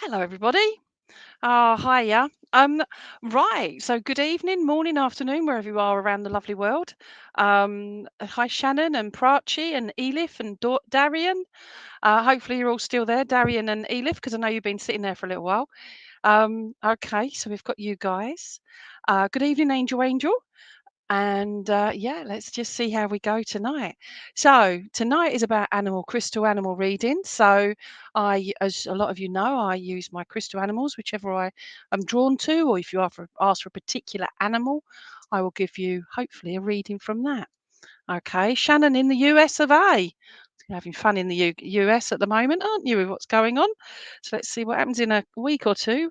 Hello, everybody. Hiya. Right. So, good evening, morning, afternoon, wherever you are around the lovely world. Hi, Shannon and Prachi and Elif and Darian. Hopefully, you're all still there, Darian and Elif, because I know you've been sitting there for a little while. Okay, so we've got you guys. Good evening, Angel. And yeah, let's just see how we go tonight. So tonight is about crystal animal reading. So as a lot of you know, I use my crystal animals, whichever I am drawn to, or if you ask for a particular animal, I will give you hopefully a reading from that. Okay, Shannon in the US of A. You're having fun in the US at the moment, aren't you, with what's going on? So let's see what happens in a week or two.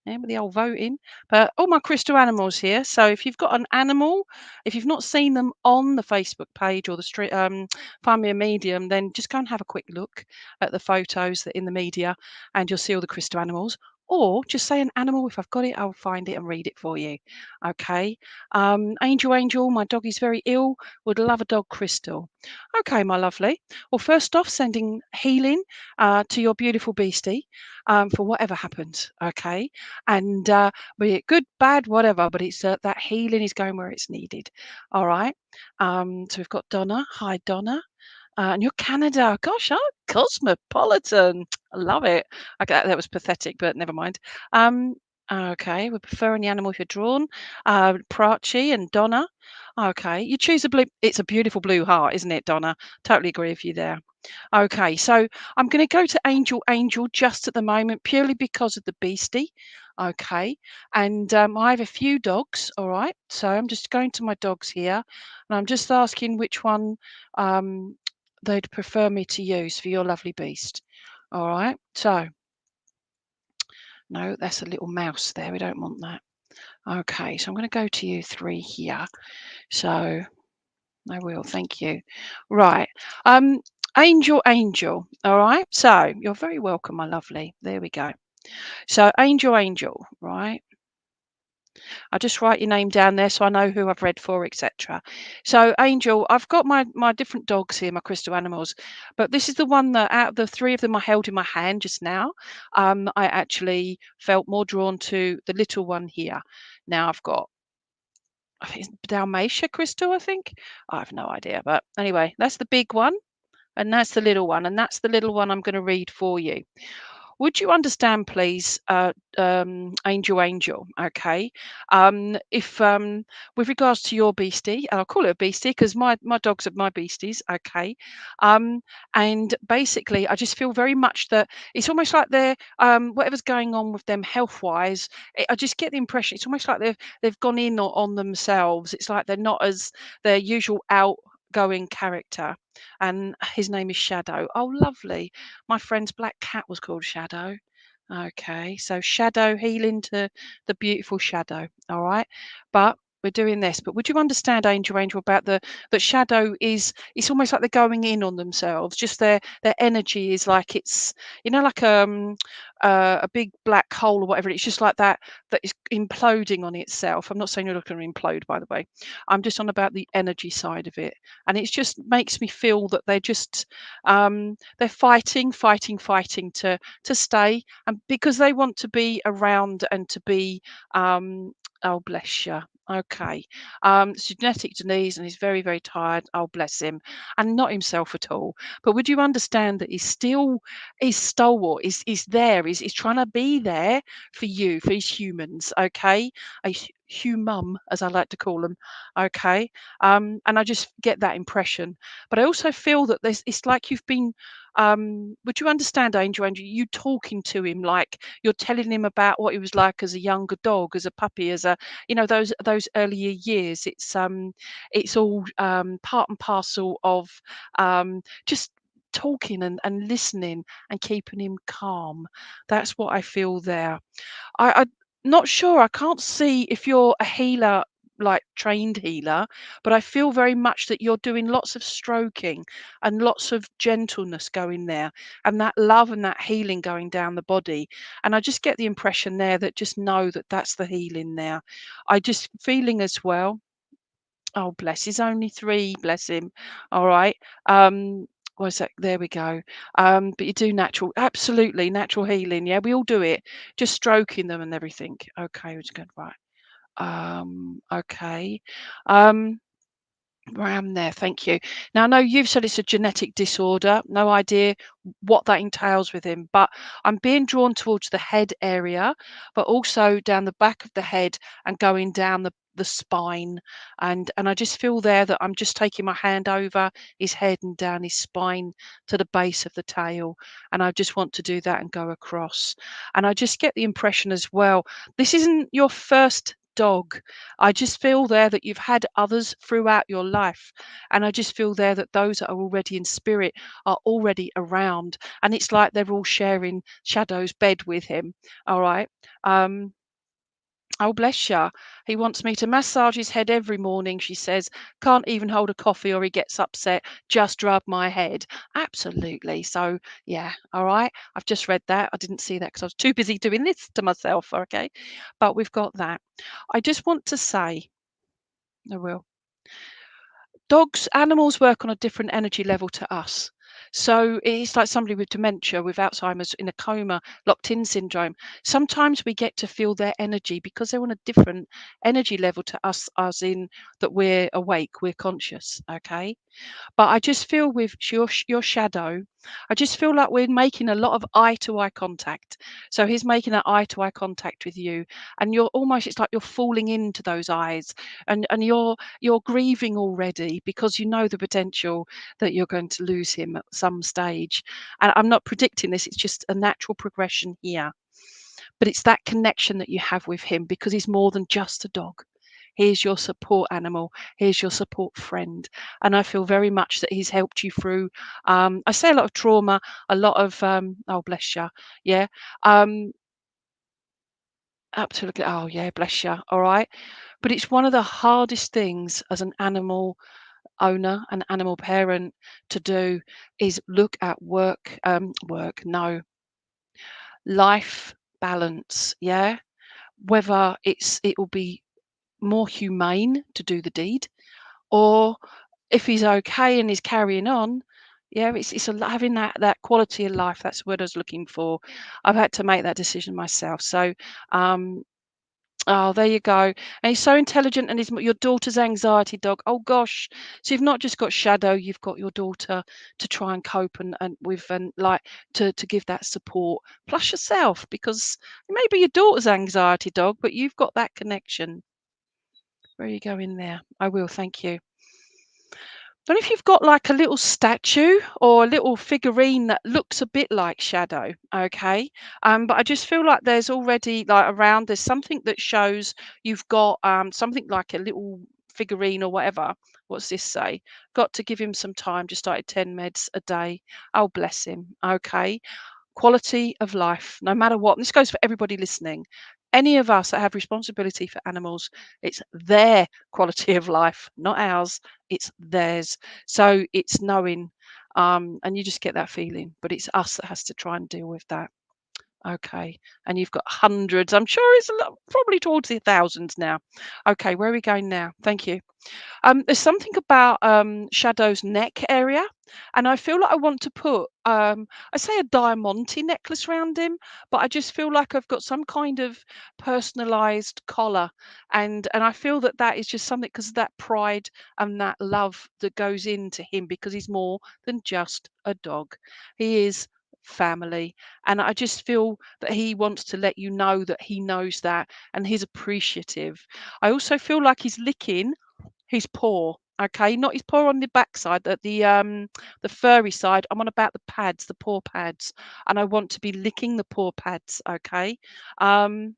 Yeah, with the old voting. But all my crystal animals here. So if you've got an animal, if you've not seen them on the Facebook page or the street, Find Me a Medium, then just go and have a quick look at the photos that in the media, and you'll see all the crystal animals. Or just say an animal. If I've got it, I'll find it and read it for you. Okay. Angel, my dog is very ill. Would love a dog crystal. Okay, my lovely. Well, first off, sending healing to your beautiful beastie for whatever happens. Okay, and be it good, bad, whatever, but it's that healing is going where it's needed. All right. So we've got Donna. Hi, Donna. And you're Canada. Gosh, cosmopolitan. I love it. Okay, that was pathetic, but never mind. Um, okay, we prefer any animal if you're drawn. Prachi and Donna. Okay, you choose a blue. It's a beautiful blue heart, isn't it, Donna? Totally agree with you there. Okay, so I'm going to go to Angel just at the moment, purely because of the beastie. Okay, and I have a few dogs. All right, so I'm just going to my dogs here, and I'm just asking which one um, they'd prefer me to use for your lovely beast. All right, so no, that's a little mouse there. We don't want that. Okay, so I'm going to go to you three here. So I will, thank you. Right. Angel. All right. So you're very welcome, my lovely. There we go. So Angel, right? I'll just write your name down there so I know who I've read for, etc. So Angel, I've got my different dogs here, my crystal animals, but this is the one that out of the three of them I held in my hand just now, I actually felt more drawn to the little one here. Now I've got I think it's Dalmatia crystal, I think. I have no idea. But anyway, that's the big one. And that's the little one. And that's the little one I'm going to read for you. Would you understand, please, Angel? Okay, if with regards to your beastie, and I'll call it a beastie because my dogs are my beasties. Okay, um, and basically, I just feel very much that it's almost like they're whatever's going on with them health wise. I just get the impression it's almost like they've gone in on themselves. It's like they're not as their usual outgoing character, and his name is Shadow. Oh, lovely. My friend's black cat was called Shadow. Okay, so shadow healing to the beautiful shadow. All right, but we're doing this. But would you understand, Angel, about the that shadow is? It's almost like they're going in on themselves. Just their energy is like it's like a big black hole or whatever. It's just like that is imploding on itself. I'm not saying you're not going to implode, by the way. I'm just on about the energy side of it, and it just makes me feel that they're fighting to stay, and because they want to be around and to be oh bless you. Okay. It's genetic disease and he's very, very tired. Oh bless him. And not himself at all. But would you understand that he's still is stalwart, is there, is trying to be there for you, for his humans, okay? A humum, as I like to call them. Okay. And I just get that impression. But I also feel that it's like you've been would you understand, Angel, you talking to him like you're telling him about what he was like as a younger dog, as a puppy, as a those earlier years. It's all part and parcel of just talking and listening and keeping him calm. That's what I feel there. I'm not sure. I can't see if you're a healer, like trained healer, but I feel very much that you're doing lots of stroking and lots of gentleness going there, and that love and that healing going down the body. And I just get the impression there that just know that that's the healing there. I just feeling as well. Oh, bless. He's only three. Bless him. All right. Um, Was that there we go. But you do natural absolutely, natural healing, yeah, we all do it. Just stroking them and everything. Okay, we're just going right. Okay. Um, I am there, thank you. Now, I know you've said it's a genetic disorder, no idea what that entails with him, but I'm being drawn towards the head area, but also down the back of the head and going down the spine. And I just feel there that I'm just taking my hand over his head and down his spine to the base of the tail. And I just want to do that and go across. And I just get the impression as well, this isn't your first dog. I just feel there that you've had others throughout your life. And I just feel there that those that are already in spirit are already around. And it's like they're all sharing Shadow's bed with him. All right. Um, oh, bless you. He wants me to massage his head every morning, she says. Can't even hold a coffee or he gets upset. Just rub my head. Absolutely. So, yeah. All right. I've just read that. I didn't see that because I was too busy doing this to myself. Okay. But we've got that. I just want to say, I will. Dogs, animals work on a different energy level to us. So it's like somebody with dementia, with Alzheimer's, in a coma, locked in syndrome. Sometimes we get to feel their energy because they're on a different energy level to us, as in that we're awake, we're conscious. Okay. But I just feel with your shadow, I just feel like we're making a lot of eye to eye contact. So he's making that eye to eye contact with you, and you're almost it's like you're falling into those eyes, and you're grieving already because you know the potential that you're going to lose him at some stage. And I'm not predicting this; it's just a natural progression here. But it's that connection that you have with him because he's more than just a dog. He's your support animal. He's your support friend. And I feel very much that he's helped you through, I say a lot of trauma, a lot of, oh, bless you. Yeah. Um, absolutely. Oh, yeah, bless you. All right. But it's one of the hardest things as an animal owner, an animal parent to do is look at no, life balance. Yeah. Whether it will be more humane to do the deed, or if he's okay and he's carrying on, yeah, having that quality of life. That's what I was looking for. I've had to make that decision myself. So, um, oh, there you go. And he's so intelligent, and he's your daughter's anxiety dog. Oh gosh, so you've not just got Shadow, you've got your daughter to try and cope and with and like to give that support. Plus yourself, because it may be your daughter's anxiety dog, but you've got that connection. Where are you going there? I will, thank you. Don't know if you've got like a little statue or a little figurine that looks a bit like Shadow, okay? But I just feel like there's already like around there's something that shows you've got something like a little figurine or whatever. What's this say? Got to give him some time. Just started 10 meds a day. Oh, bless him. Okay. Quality of life, no matter what. And this goes for everybody listening. Any of us that have responsibility for animals, it's their quality of life, not ours. It's theirs. So it's knowing, and you just get that feeling. But it's us that has to try and deal with that. Okay. And you've got hundreds. I'm sure it's a lot, probably towards the thousands now. Okay, where are we going now? Thank you. There's something about Shadow's neck area, and I feel like I want to put, I say a diamante necklace around him, but I just feel like I've got some kind of personalized collar, and I feel that that is just something because of that pride and that love that goes into him because he's more than just a dog. He is family, and I just feel that he wants to let you know that he knows that and he's appreciative. I also feel like he's licking his paw, okay? Not his paw on the backside, the furry side. I'm on about the pads, the paw pads, and I want to be licking the paw pads, okay? Um,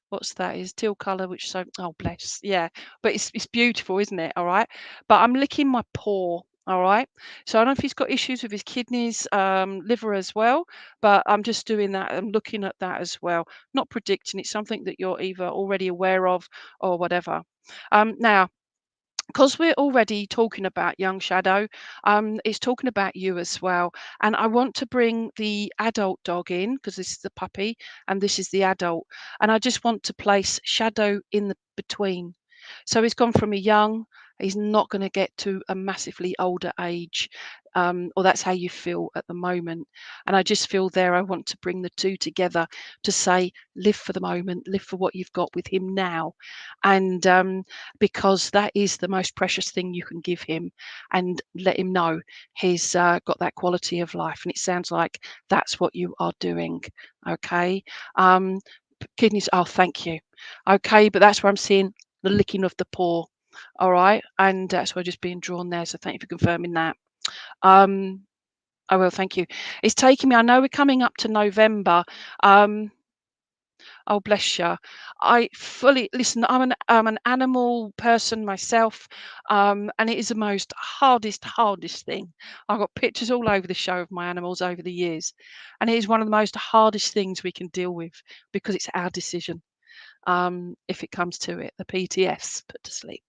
what's that? Is teal colour, which so oh bless, yeah. But it's beautiful, isn't it? All right. But I'm licking my paw. All right. So I don't know if he's got issues with his kidneys, liver as well, but I'm just doing that. I'm looking at that as well. Not predicting. It's something that you're either already aware of or whatever. Now, because we're already talking about young Shadow, it's talking about you as well. And I want to bring the adult dog in because this is the puppy and this is the adult. And I just want to place Shadow in the between. So he's gone from a young, he's not going to get to a massively older age. or that's how you feel at the moment. And I just feel there I want to bring the two together to say, live for the moment, live for what you've got with him now. And because that is the most precious thing you can give him, and let him know he's got that quality of life. And it sounds like that's what you are doing. Okay. Um, Kidneys, oh, thank you. Okay, but that's where I'm seeing the licking of the paw. All right, and that's why just being drawn there. So thank you for confirming that. Um, I will, thank you. It's taking me, I know we're coming up to November. Um, oh, bless you. I fully listen. I'm an animal person myself, and it is the most hardest thing. I've got pictures all over the show of my animals over the years, and it is one of the most hardest things we can deal with because it's our decision. If it comes to it, the PTS, put to sleep.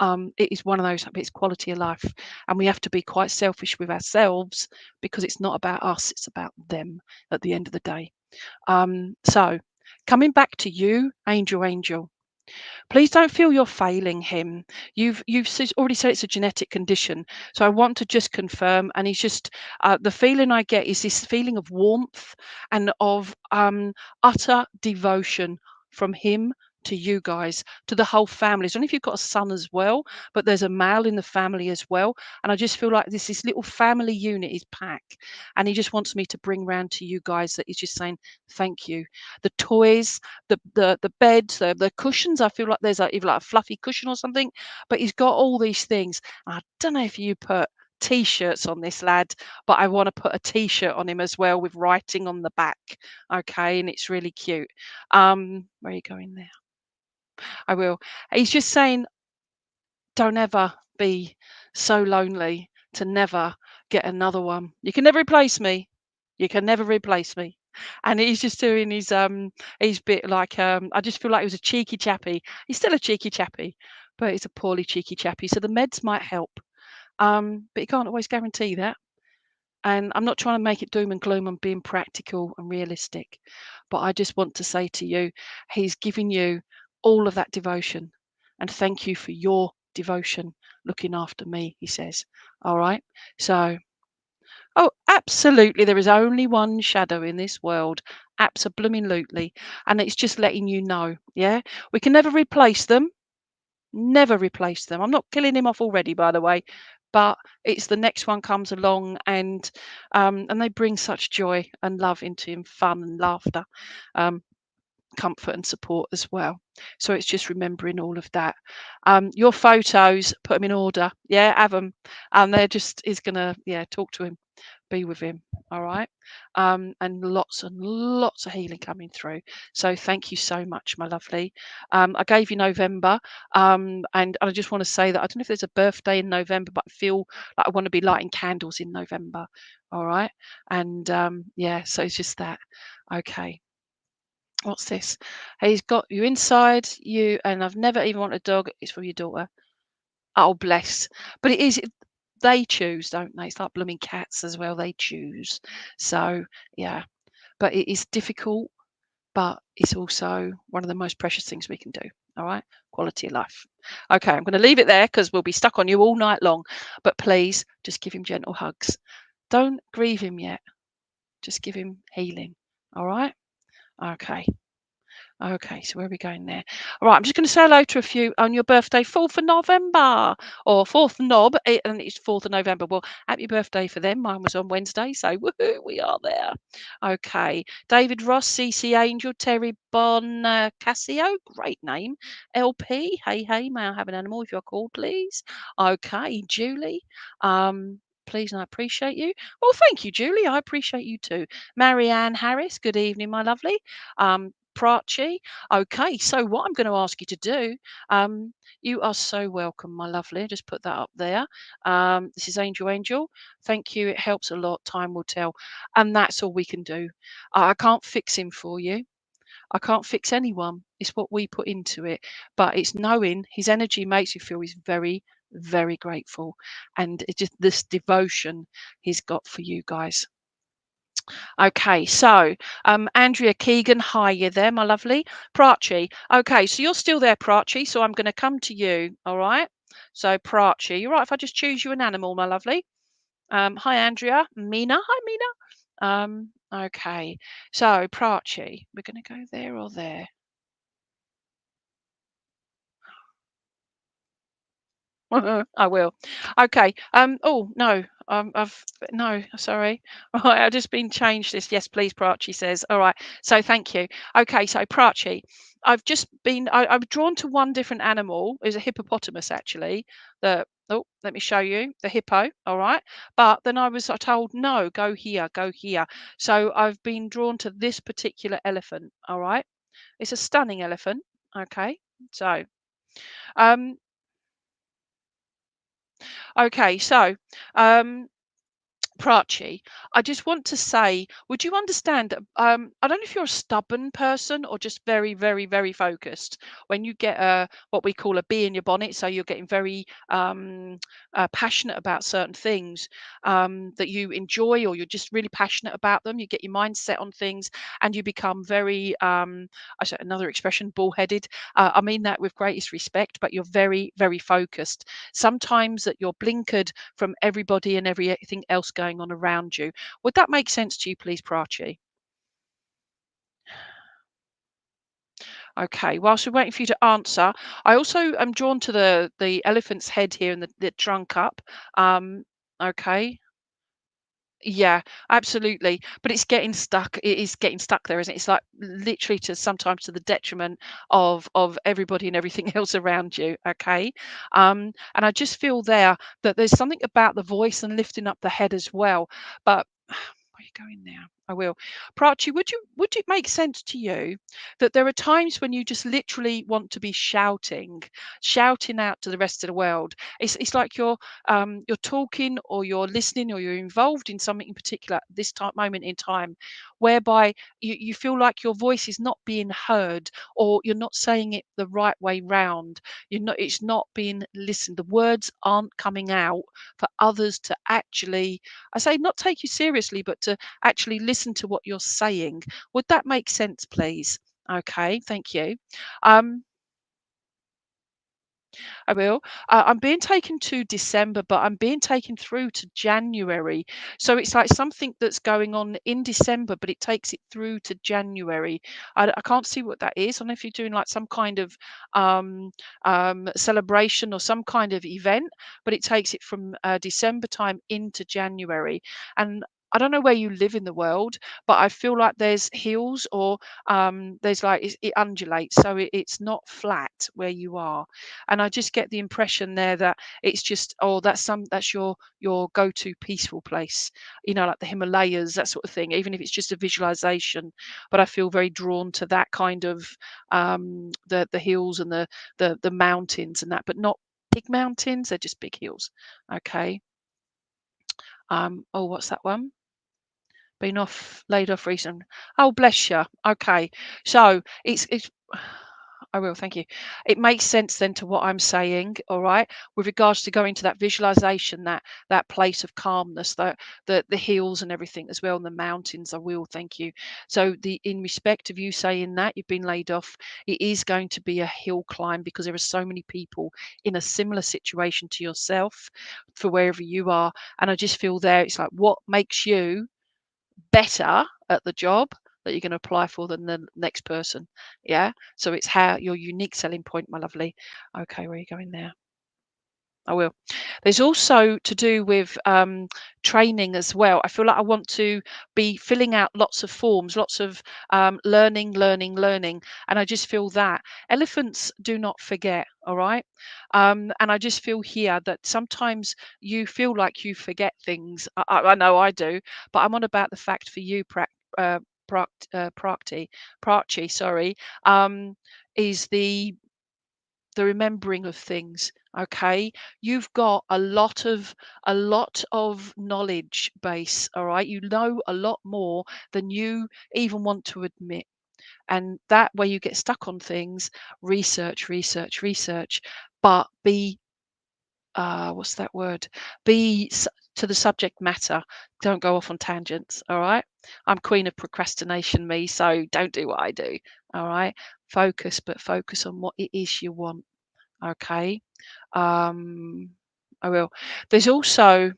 It is one of those, it's quality of life. And we have to be quite selfish with ourselves because it's not about us, it's about them at the end of the day. So coming back to you, Angel. Please don't feel you're failing him. You've already said it's a genetic condition, so I want to just confirm. And he's just the feeling I get is this feeling of warmth and of utter devotion from him to you guys, to the whole family. So, only if you've got a son as well, but there's a male in the family as well. And I just feel like this little family unit is packed, and he just wants me to bring round to you guys that he's just saying thank you. The toys, the beds, the cushions. I feel like there's either like a fluffy cushion or something, but he's got all these things. I don't know if you put t-shirts on this lad, but I want to put a t-shirt on him as well with writing on the back. Okay, and it's really cute. Where are you going there? I will. He's just saying, don't ever be so lonely to never get another one. You can never replace me. You can never replace me. And he's just doing his bit like I just feel like he was a cheeky chappy. He's still a cheeky chappy, but he's a poorly cheeky chappy. So the meds might help. But you can't always guarantee that. And I'm not trying to make it doom and gloom. I'm being practical and realistic. But I just want to say to you, he's giving you all of that devotion. And thank you for your devotion looking after me, he says. All right. So, oh, absolutely. There is only one shadow in this world. Absolutely. And it's just letting you know. Yeah. We can never replace them. Never replace them. I'm not killing him off already, by the way, but it's the next one comes along, and they bring such joy and love into him, fun and laughter, um, comfort and support as well. So it's just remembering all of that. Your photos, put them in order. Yeah, have them, and they're just is gonna talk to him, be with him. All right. And lots of healing coming through. So thank you so much, my lovely. I gave you November. And I just want to say that I don't know if there's a birthday in November, but I feel like I want to be lighting candles in November. All right. And yeah, so it's just that. Okay. What's this? He's got you inside you, and I've never even wanted a dog. It's from your daughter. Oh, bless. But it is, they choose, don't they? It's like blooming cats as well. They choose. So, yeah. But it is difficult, but it's also one of the most precious things we can do. All right. Quality of life. Okay. I'm going to leave it there because we'll be stuck on you all night long. But please just give him gentle hugs. Don't grieve him yet. Just give him healing. All right. Okay. Okay, so where are we going there? All right, I'm just going to say hello to a few on your birthday, 4th of November, or 4th Nob, and it's 4th of November. Well, happy birthday for them. Mine was on Wednesday, so woohoo, we are there. Okay, David Ross, CC Angel, Terry Bon, Cassio, great name. LP, hey, may I have an animal if you're called, please? Okay, Julie, please and I appreciate you. Well, thank you, Julie. I appreciate you too. Marianne Harris, good evening, my lovely. Prachi. Okay, so what I'm going to ask you to do, you are so welcome, my lovely. Just put that up there. This is Angel. Thank you. It helps a lot. Time will tell. And that's all we can do. I can't fix him for you. I can't fix anyone. It's what we put into it. But it's knowing his energy makes you feel he's very, very grateful. And it's just this devotion he's got for you guys. Okay, so Andrea Keegan, hi, you there, my lovely. Prachi. Okay, so you're still there, Prachi. So I'm going to come to you. All right. So Prachi, you're right if I just choose you an animal, my lovely. Hi, Andrea. Mina. Hi, Mina. Okay. So, Prachi, we're going to go there or there. I will. Okay. Oh no. I've no. Sorry. Right. I've just been changed this. Yes, please, Prachi says. All right. So thank you. Okay. So Prachi, I've just been. I'm drawn to one different animal. Is a hippopotamus actually. The oh, let me show you the hippo. All right. But then I was told no. Go here. Go here. So I've been drawn to this particular elephant. All right. It's a stunning elephant. Okay. So. Um, okay, so um, Prachi, I just want to say, would you understand that, I don't know if you're a stubborn person or just very, very, very focused. When you get a what we call a bee in your bonnet, so you're getting very passionate about certain things that you enjoy, or you're just really passionate about them. You get your mind set on things, and you become very, I say another expression, bullheaded. I mean that with greatest respect, but you're very, very focused. Sometimes that you're blinkered from everybody and everything else going on around you. Would that make sense to you, please, Prachi? Okay. Whilst we're waiting for you to answer, I also am drawn to the elephant's head here and the trunk up. Okay. Yeah, absolutely. But it's getting stuck. It is getting stuck there, isn't it? It's like literally to sometimes to the detriment of everybody and everything else around you. Okay. And I just feel there that there's something about the voice and lifting up the head as well. But where are you going now? I will. Prachi, would it make sense to you that there are times when you just literally want to be shouting out to the rest of the world? It's like you're talking or you're listening or you're involved in something in particular at this time moment in time, whereby you feel like your voice is not being heard or you're not saying it the right way round. It's not being listened. The words aren't coming out for others to actually, I say, not take you seriously, but to actually listen to what you're saying. Would that make sense, please? Okay, thank you. Um, I will. I'm being taken to December, but I'm being taken through to January. So it's like something that's going on in December, but it takes it through to January. I can't see what that is. I don't know if you're doing like some kind of um, celebration or some kind of event, but it takes it from December time into January. And I don't know where you live in the world, but I feel like there's hills or there's like it undulates, so it's not flat where you are. And I just get the impression there that it's just, oh, that's your go-to peaceful place, like the Himalayas, that sort of thing, even if it's just a visualization. But I feel very drawn to that kind of the hills and the mountains and that, but not big mountains, they're just big hills. Okay. Oh, what's that one? Been laid off recently. Oh, bless you. Okay. So it's I will, thank you. It makes sense then to what I'm saying, all right, with regards to going to that visualization, that place of calmness, the hills and everything as well, and the mountains. I will, thank you. So the in respect of you saying that you've been laid off, it is going to be a hill climb because there are so many people in a similar situation to yourself for wherever you are. And I just feel there, it's like what makes you better at the job that you're going to apply for than the next person. Yeah. So it's how your unique selling point, my lovely. Okay, where are you going there? I will. There's also to do with training as well. I feel like I want to be filling out lots of forms, lots of learning, learning, learning. And I just feel that elephants do not forget. All right. And I just feel here that sometimes you feel like you forget things. I know I do, but I'm on about the fact for you, Prachi, sorry, is the remembering of things. Okay, you've got a lot of knowledge base. All right, you know a lot more than you even want to admit, and that way you get stuck on things. Research, research, research, but be what's that word, to the subject matter. Don't go off on tangents. All right, I'm queen of procrastination, me, so don't do what I do. All right, focus, but focus on what it is you want. Okay. Um, I will. There's also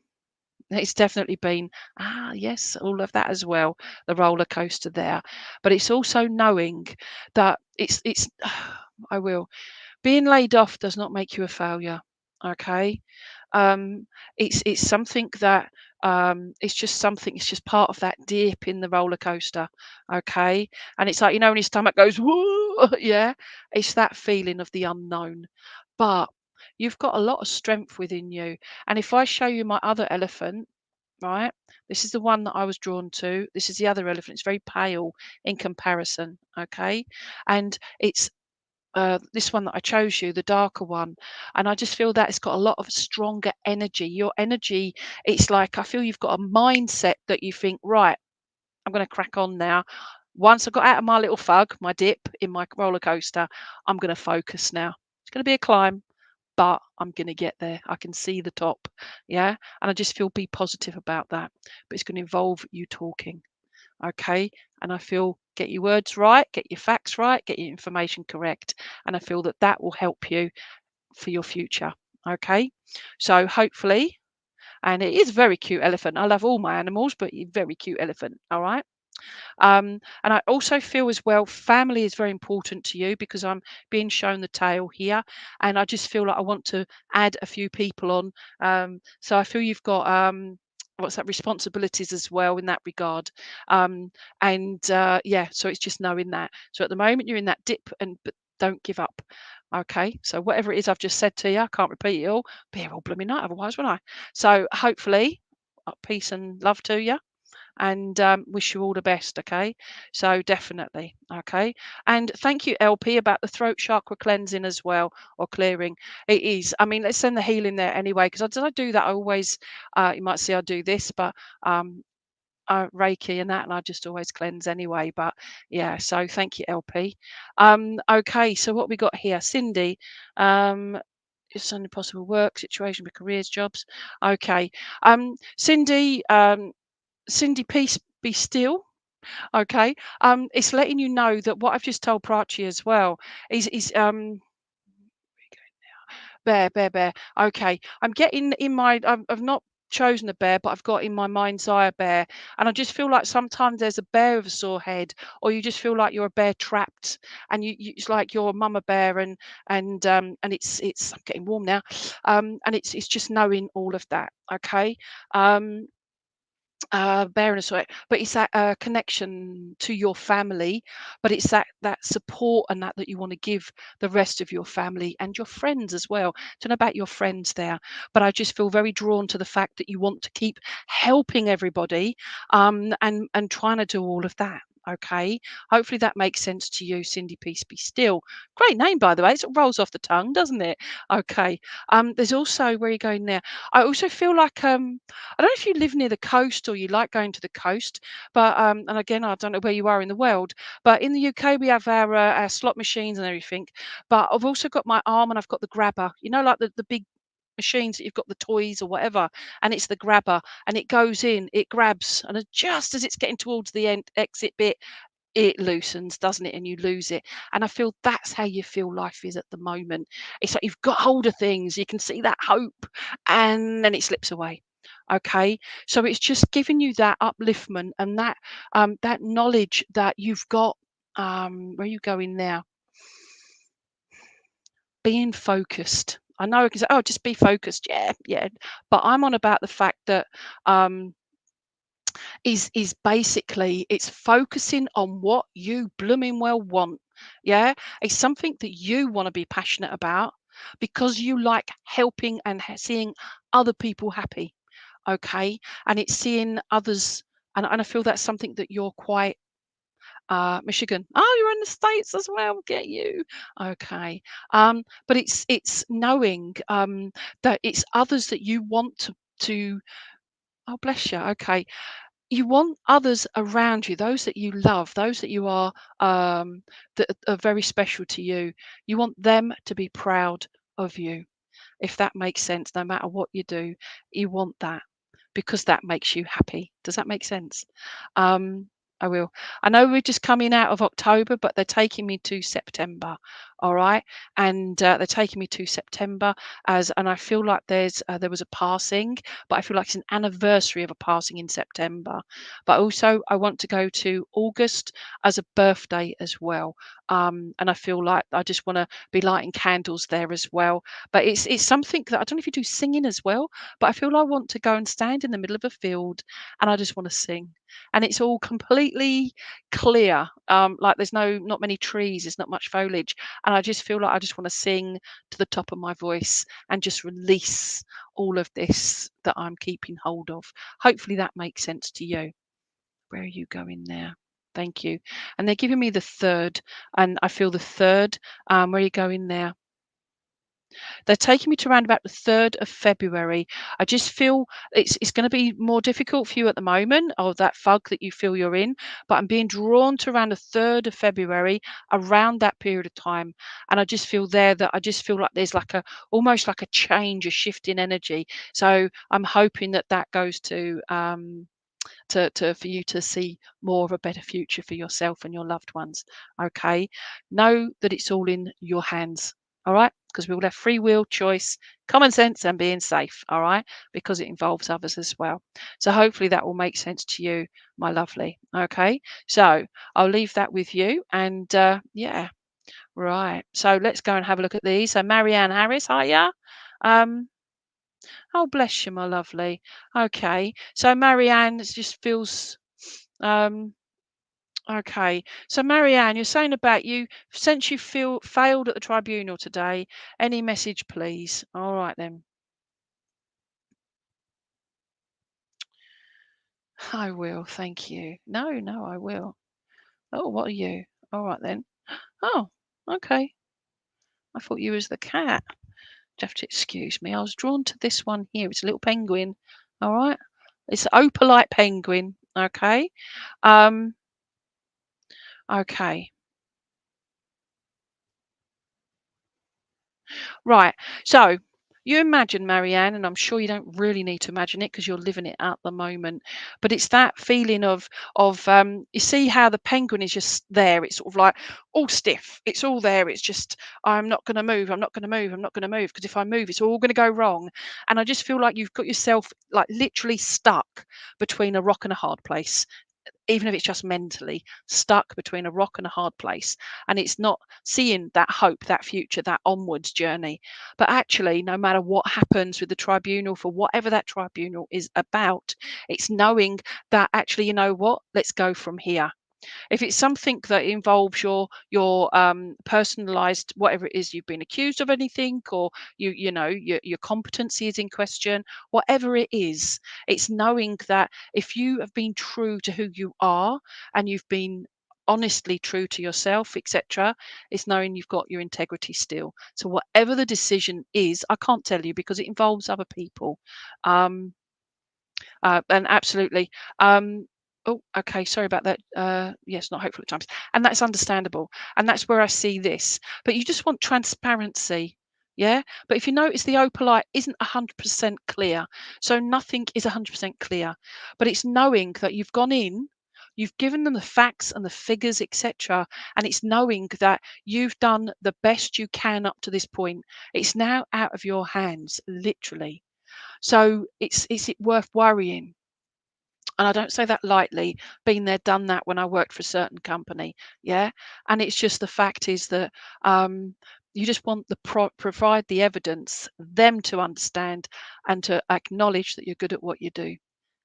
It's definitely been, yes, all of that as well, the roller coaster there. But it's also knowing that it's I will. Being laid off does not make you a failure, okay? Um, it's something that, it's just something, it's just part of that dip in the roller coaster, okay? And it's like, when your stomach goes, "Whoa," yeah, it's that feeling of the unknown. But you've got a lot of strength within you. And if I show you my other elephant, right? This is the one that I was drawn to. This is the other elephant. It's very pale in comparison, okay? And it's this one that I chose you, the darker one, and I just feel that it's got a lot of stronger energy. Your energy, it's like I feel you've got a mindset that you think, right, I'm going to crack on now. Once I got out of my little fug, my dip in my roller coaster, I'm going to focus now. It's going to be a climb, but I'm going to get there. I can see the top. Yeah. And I just feel be positive about that. But it's going to involve you talking. Okay. And I feel get your words right, get your facts right, get your information correct. And I feel that that will help you for your future. Okay. So hopefully, and it is a very cute elephant. I love all my animals, but you're very cute elephant. All right. And I also feel as well, family is very important to you because I'm being shown the tail here, and I just feel like I want to add a few people on. So I feel you've got what's that responsibilities as well in that regard. And yeah, so it's just knowing that. So at the moment you're in that dip, and but don't give up. Okay, so whatever it is I've just said to you, I can't repeat it all. Be here all blooming night, otherwise, wouldn't I? So hopefully, peace and love to you, and wish you all the best. Okay, so definitely. Okay, and thank you, LP, about the throat chakra cleansing as well, or clearing. It is, I mean, let's send the healing there anyway, because I do that. I always, you might see I do this, but um Reiki and that, and I just always cleanse anyway. But yeah, so thank you, LP. Okay, so what we got here, Cindy. Just only possible work situation with careers, jobs. Okay, Cindy. Cindy, peace be still. Okay. It's letting you know that what I've just told Prachi as well is bear, bear, bear. Okay. I'm getting in my I've not chosen a bear, but I've got in my mind's eye a bear. And I just feel like sometimes there's a bear with a sore head, or you just feel like you're a bear trapped, and you it's like you're a mama bear, and it's I'm getting warm now. And it's just knowing all of that. Okay. Um bearing us right, but it's that connection to your family, but it's that support and that you want to give the rest of your family and your friends as well. Don't know about your friends there, but I just feel very drawn to the fact that you want to keep helping everybody, and trying to do all of that. Okay, hopefully that makes sense to you, Cindy. Peace be still. Great name, by the way. It sort of rolls off the tongue, doesn't it? Okay. There's also where are you going there? I also feel like I don't know if you live near the coast or you like going to the coast, but and again, I don't know where you are in the world, but in the UK we have our slot machines and everything. But I've also got my arm and I've got the grabber. Like the big machines that you've got the toys or whatever, and it's the grabber, and it goes in, it grabs, and just as it's getting towards the end exit bit, it loosens, doesn't it? And you lose it. And I feel that's how you feel life is at the moment. It's like you've got hold of things, you can see that hope, and then it slips away. Okay. So it's just giving you that upliftment and that knowledge that you've got, where are you going now? Being focused. I know I can say, oh, just be focused. Yeah, yeah. But I'm on about the fact that um is basically it's focusing on what you blooming well want. Yeah, it's something that you want to be passionate about because you like helping and seeing other people happy. Okay, and it's seeing others, and I feel that's something that you're quite Michigan. Oh, you're in the States as well. Get you. Okay. But it's knowing that it's others that you want to. Oh, bless you. Okay, you want others around you, those that you love, those that you are that are very special to you. You want them to be proud of you, if that makes sense. No matter what you do, you want that because that makes you happy. Does that make sense? um I will. I know we're just coming out of October, but they're taking me to September. All right, and they're taking me to September and I feel like there was a passing, but I feel like it's an anniversary of a passing in September. But also, I want to go to August as a birthday as well, and I feel like I just want to be lighting candles there as well. But it's something that I don't know if you do singing as well, but I feel I want to go and stand in the middle of a field, and I just want to sing, and it's all completely clear. Like there's not many trees, there's not much foliage, and I just feel like I just want to sing to the top of my voice and just release all of this that I'm keeping hold of. Hopefully that makes sense to you. Where are you going there? Thank you. And they're giving me the third, and I feel the third. Where are you going there? They're taking me to around about the 3rd of February. I just feel it's going to be more difficult for you at the moment, or that fog that you feel you're in, but I'm being drawn to around the 3rd of February, around that period of time. And I just feel there that I just feel like there's like a almost like a change, a shift in energy. So I'm hoping that that goes to for you to see more of a better future for yourself and your loved ones. Okay. Know that it's all in your hands. All right. Because we all have free will, choice, common sense, and being safe. All right. Because it involves others as well. So hopefully that will make sense to you, my lovely. Okay. So I'll leave that with you. And yeah. Right. So let's go and have a look at these. So Marianne Harris, hiya. Um, oh, bless you, my lovely. Okay. So Marianne just feels um, okay. So Marianne, you're saying about you since you feel failed at the tribunal today. Any message, please? All right then. I will. Thank you. No, no, I will. Oh, what are you? All right then. Oh, okay. I thought you was the cat. You have to excuse me. I was drawn to this one here. It's a little penguin. All right. It's an opalite penguin. Okay. Um. Okay. Right. So you imagine, Marianne, and I'm sure you don't really need to imagine it because you're living it at the moment. But it's that feeling of you see how the penguin is just there. It's sort of like all stiff. It's all there. It's just I'm not going to move. I'm not going to move. I'm not going to move because if I move, it's all going to go wrong. And I just feel like you've got yourself like literally stuck between a rock and a hard place, even if it's just mentally stuck between a rock and a hard place, and it's not seeing that hope, that future, that onwards journey. But actually, no matter what happens with the tribunal, for whatever that tribunal is about, it's knowing that actually, you know what, let's go from here. If it's something that involves your personalized whatever it is you've been accused of, anything, or you know your competency is in question, whatever it is, it's knowing that if you have been true to who you are and you've been honestly true to yourself, etc., it's knowing you've got your integrity still. So whatever the decision is, I can't tell you because it involves other people. um and absolutely. Oh, okay. Sorry about that. Yes, not hopeful at times, and that's understandable. And that's where I see this. But you just want transparency, yeah. But if you notice, the opalite isn't 100% clear, so nothing is 100% clear. But it's knowing that you've gone in. You've given them the facts and the figures, etc. And it's knowing that you've done the best you can up to this point. It's now out of your hands, literally. So is it worth worrying? And I don't say that lightly. Been there, done that when I worked for a certain company. Yeah. And it's just the fact is that you just want the provide the evidence, them to understand and to acknowledge that you're good at what you do.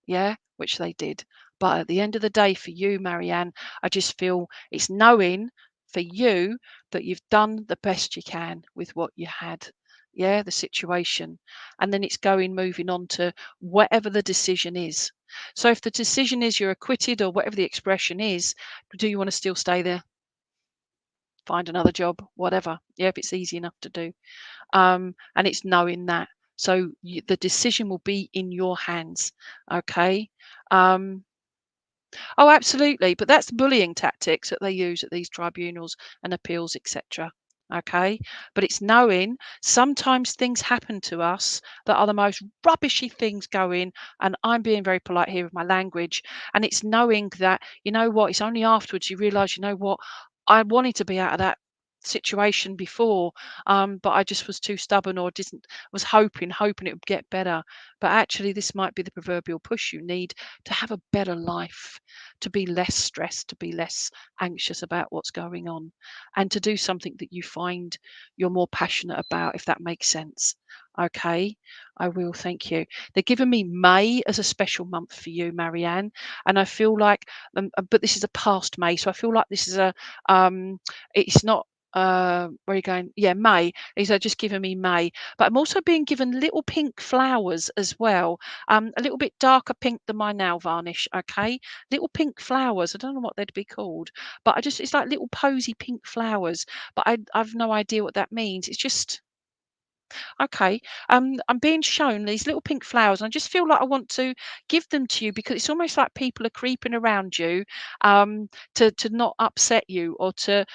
Yeah, which they did. But at the end of the day, for you, Marianne, I just feel it's knowing for you that you've done the best you can with what you had. Yeah, the situation. And then it's going, moving on to whatever the decision is. So if the decision is you're acquitted or whatever the expression is, do you want to still stay there? Find another job, whatever. Yeah, if it's easy enough to do. And it's knowing that. So the decision will be in your hands. Okay. Um, oh, absolutely. But that's bullying tactics that they use at these tribunals and appeals, etc. Okay. But it's knowing sometimes things happen to us that are the most rubbishy things going. And I'm being very polite here with my language. And it's knowing that, you know what, it's only afterwards you realize, you know what, I wanted to be out of that situation before, but I just was too stubborn, or didn't was hoping it would get better. But actually, this might be the proverbial push you need to have a better life, to be less stressed, to be less anxious about what's going on, and to do something that you find you're more passionate about, if that makes sense. Okay, I will. Thank you. They're giving me May as a special month for you, Marianne, and I feel like, but this is a past May, so I feel like this is a, it's not. Where are you going? Yeah, May. These are just giving me May, but I'm also being given little pink flowers as well. A little bit darker pink than my nail varnish. Okay, little pink flowers. I don't know what they'd be called, but it's like little posy pink flowers. But I've no idea what that means. It's just okay. I'm being shown these little pink flowers, and I just feel like I want to give them to you, because it's almost like people are creeping around you, to not upset you, or to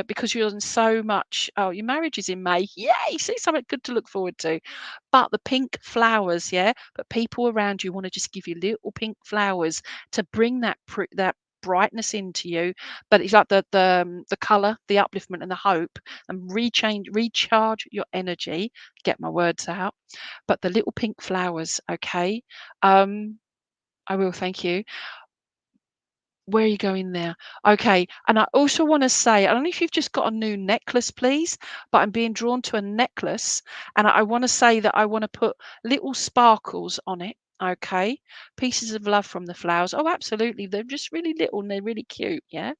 because you're in so much. Oh, your marriage is in May. Yay! See, something good to look forward to. But the pink flowers, yeah. But people around you want to just give you little pink flowers to bring that brightness into you. But it's like the color, the upliftment, and the hope, and recharge your energy, get my words out. But the little pink flowers, okay? Um, I will, thank you. Where are you going there? Okay, and I also want to say, I don't know if you've just got a new necklace, please, but I'm being drawn to a necklace, and I want to say that I want to put little sparkles on it. Okay, pieces of love from the flowers. Oh, absolutely. They're just really little and they're really cute. Yeah.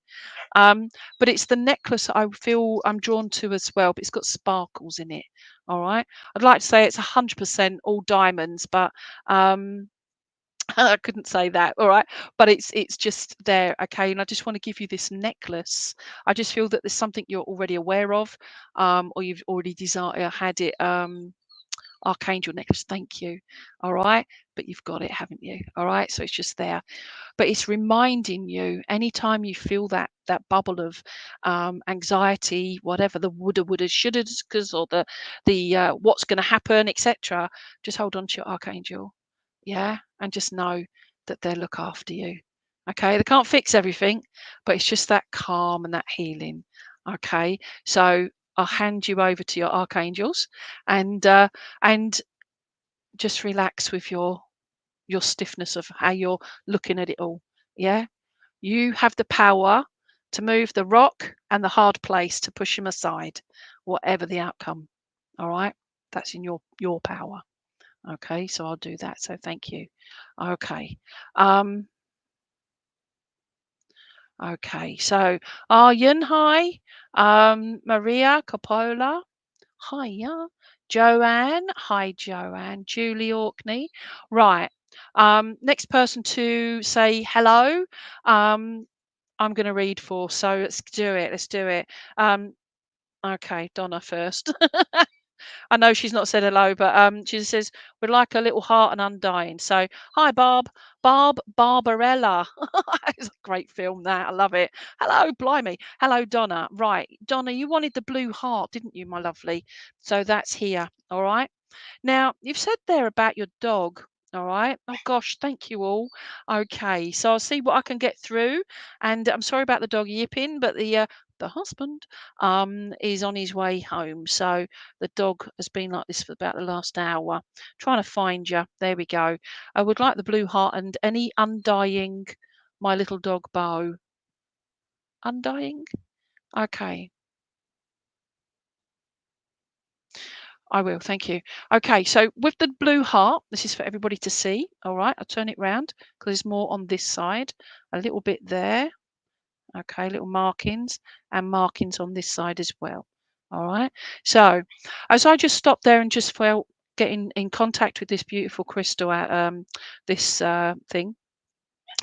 Um, but it's the necklace that I feel I'm drawn to as well, but it's got sparkles in it. All right. I'd like to say it's 100% all diamonds, but um, I couldn't say that. All right. But it's just there. Okay. And I just want to give you this necklace. I just feel that there's something you're already aware of, or you've already had it. Archangel necklace. Thank you. All right. But you've got it, haven't you? All right. So it's just there, but it's reminding you anytime you feel that bubble of anxiety, whatever, the woulda shouldas, or the what's going to happen, etc. Just hold on to your archangel, yeah, and just know that they'll look after you. Okay, they can't fix everything, but it's just that calm and that healing. Okay, so I'll hand you over to your archangels, and just relax with your stiffness of how you're looking at it all. Yeah. You have the power to move the rock and the hard place, to push him aside, whatever the outcome. All right. That's in your power. Okay. So I'll do that. So thank you. Okay. Um, okay. So Aryan, hi. Maria Coppola. Hiya. Joanne. Hi, Joanne. Julie Orkney. Right. Next person to say hello. I'm going to read for. So let's do it. Let's do it. Okay, Donna first. I know she's not said hello, but she just says we'd like a little heart and undying. So hi, Barb Barbarella. It's a great film. That I love it. Hello, blimey. Hello, Donna. Right, Donna, you wanted the blue heart, didn't you, my lovely? So that's here. All right. Now, you've said there about your dog. All right. Oh gosh, thank you all. Okay, so I'll see what I can get through. And I'm sorry about the dog yipping, but the husband is on his way home. So the dog has been like this for about the last hour. Trying to find you. There we go. I would like the blue heart and any undying, my little dog Bo. Undying? Okay. I will, thank you. Okay, so with the blue heart, this is for everybody to see. All right, I'll turn it round because there's more on this side. A little bit there. Okay, little markings and markings on this side as well. All right. So as I just stopped there and just felt getting in contact with this beautiful crystal at this thing.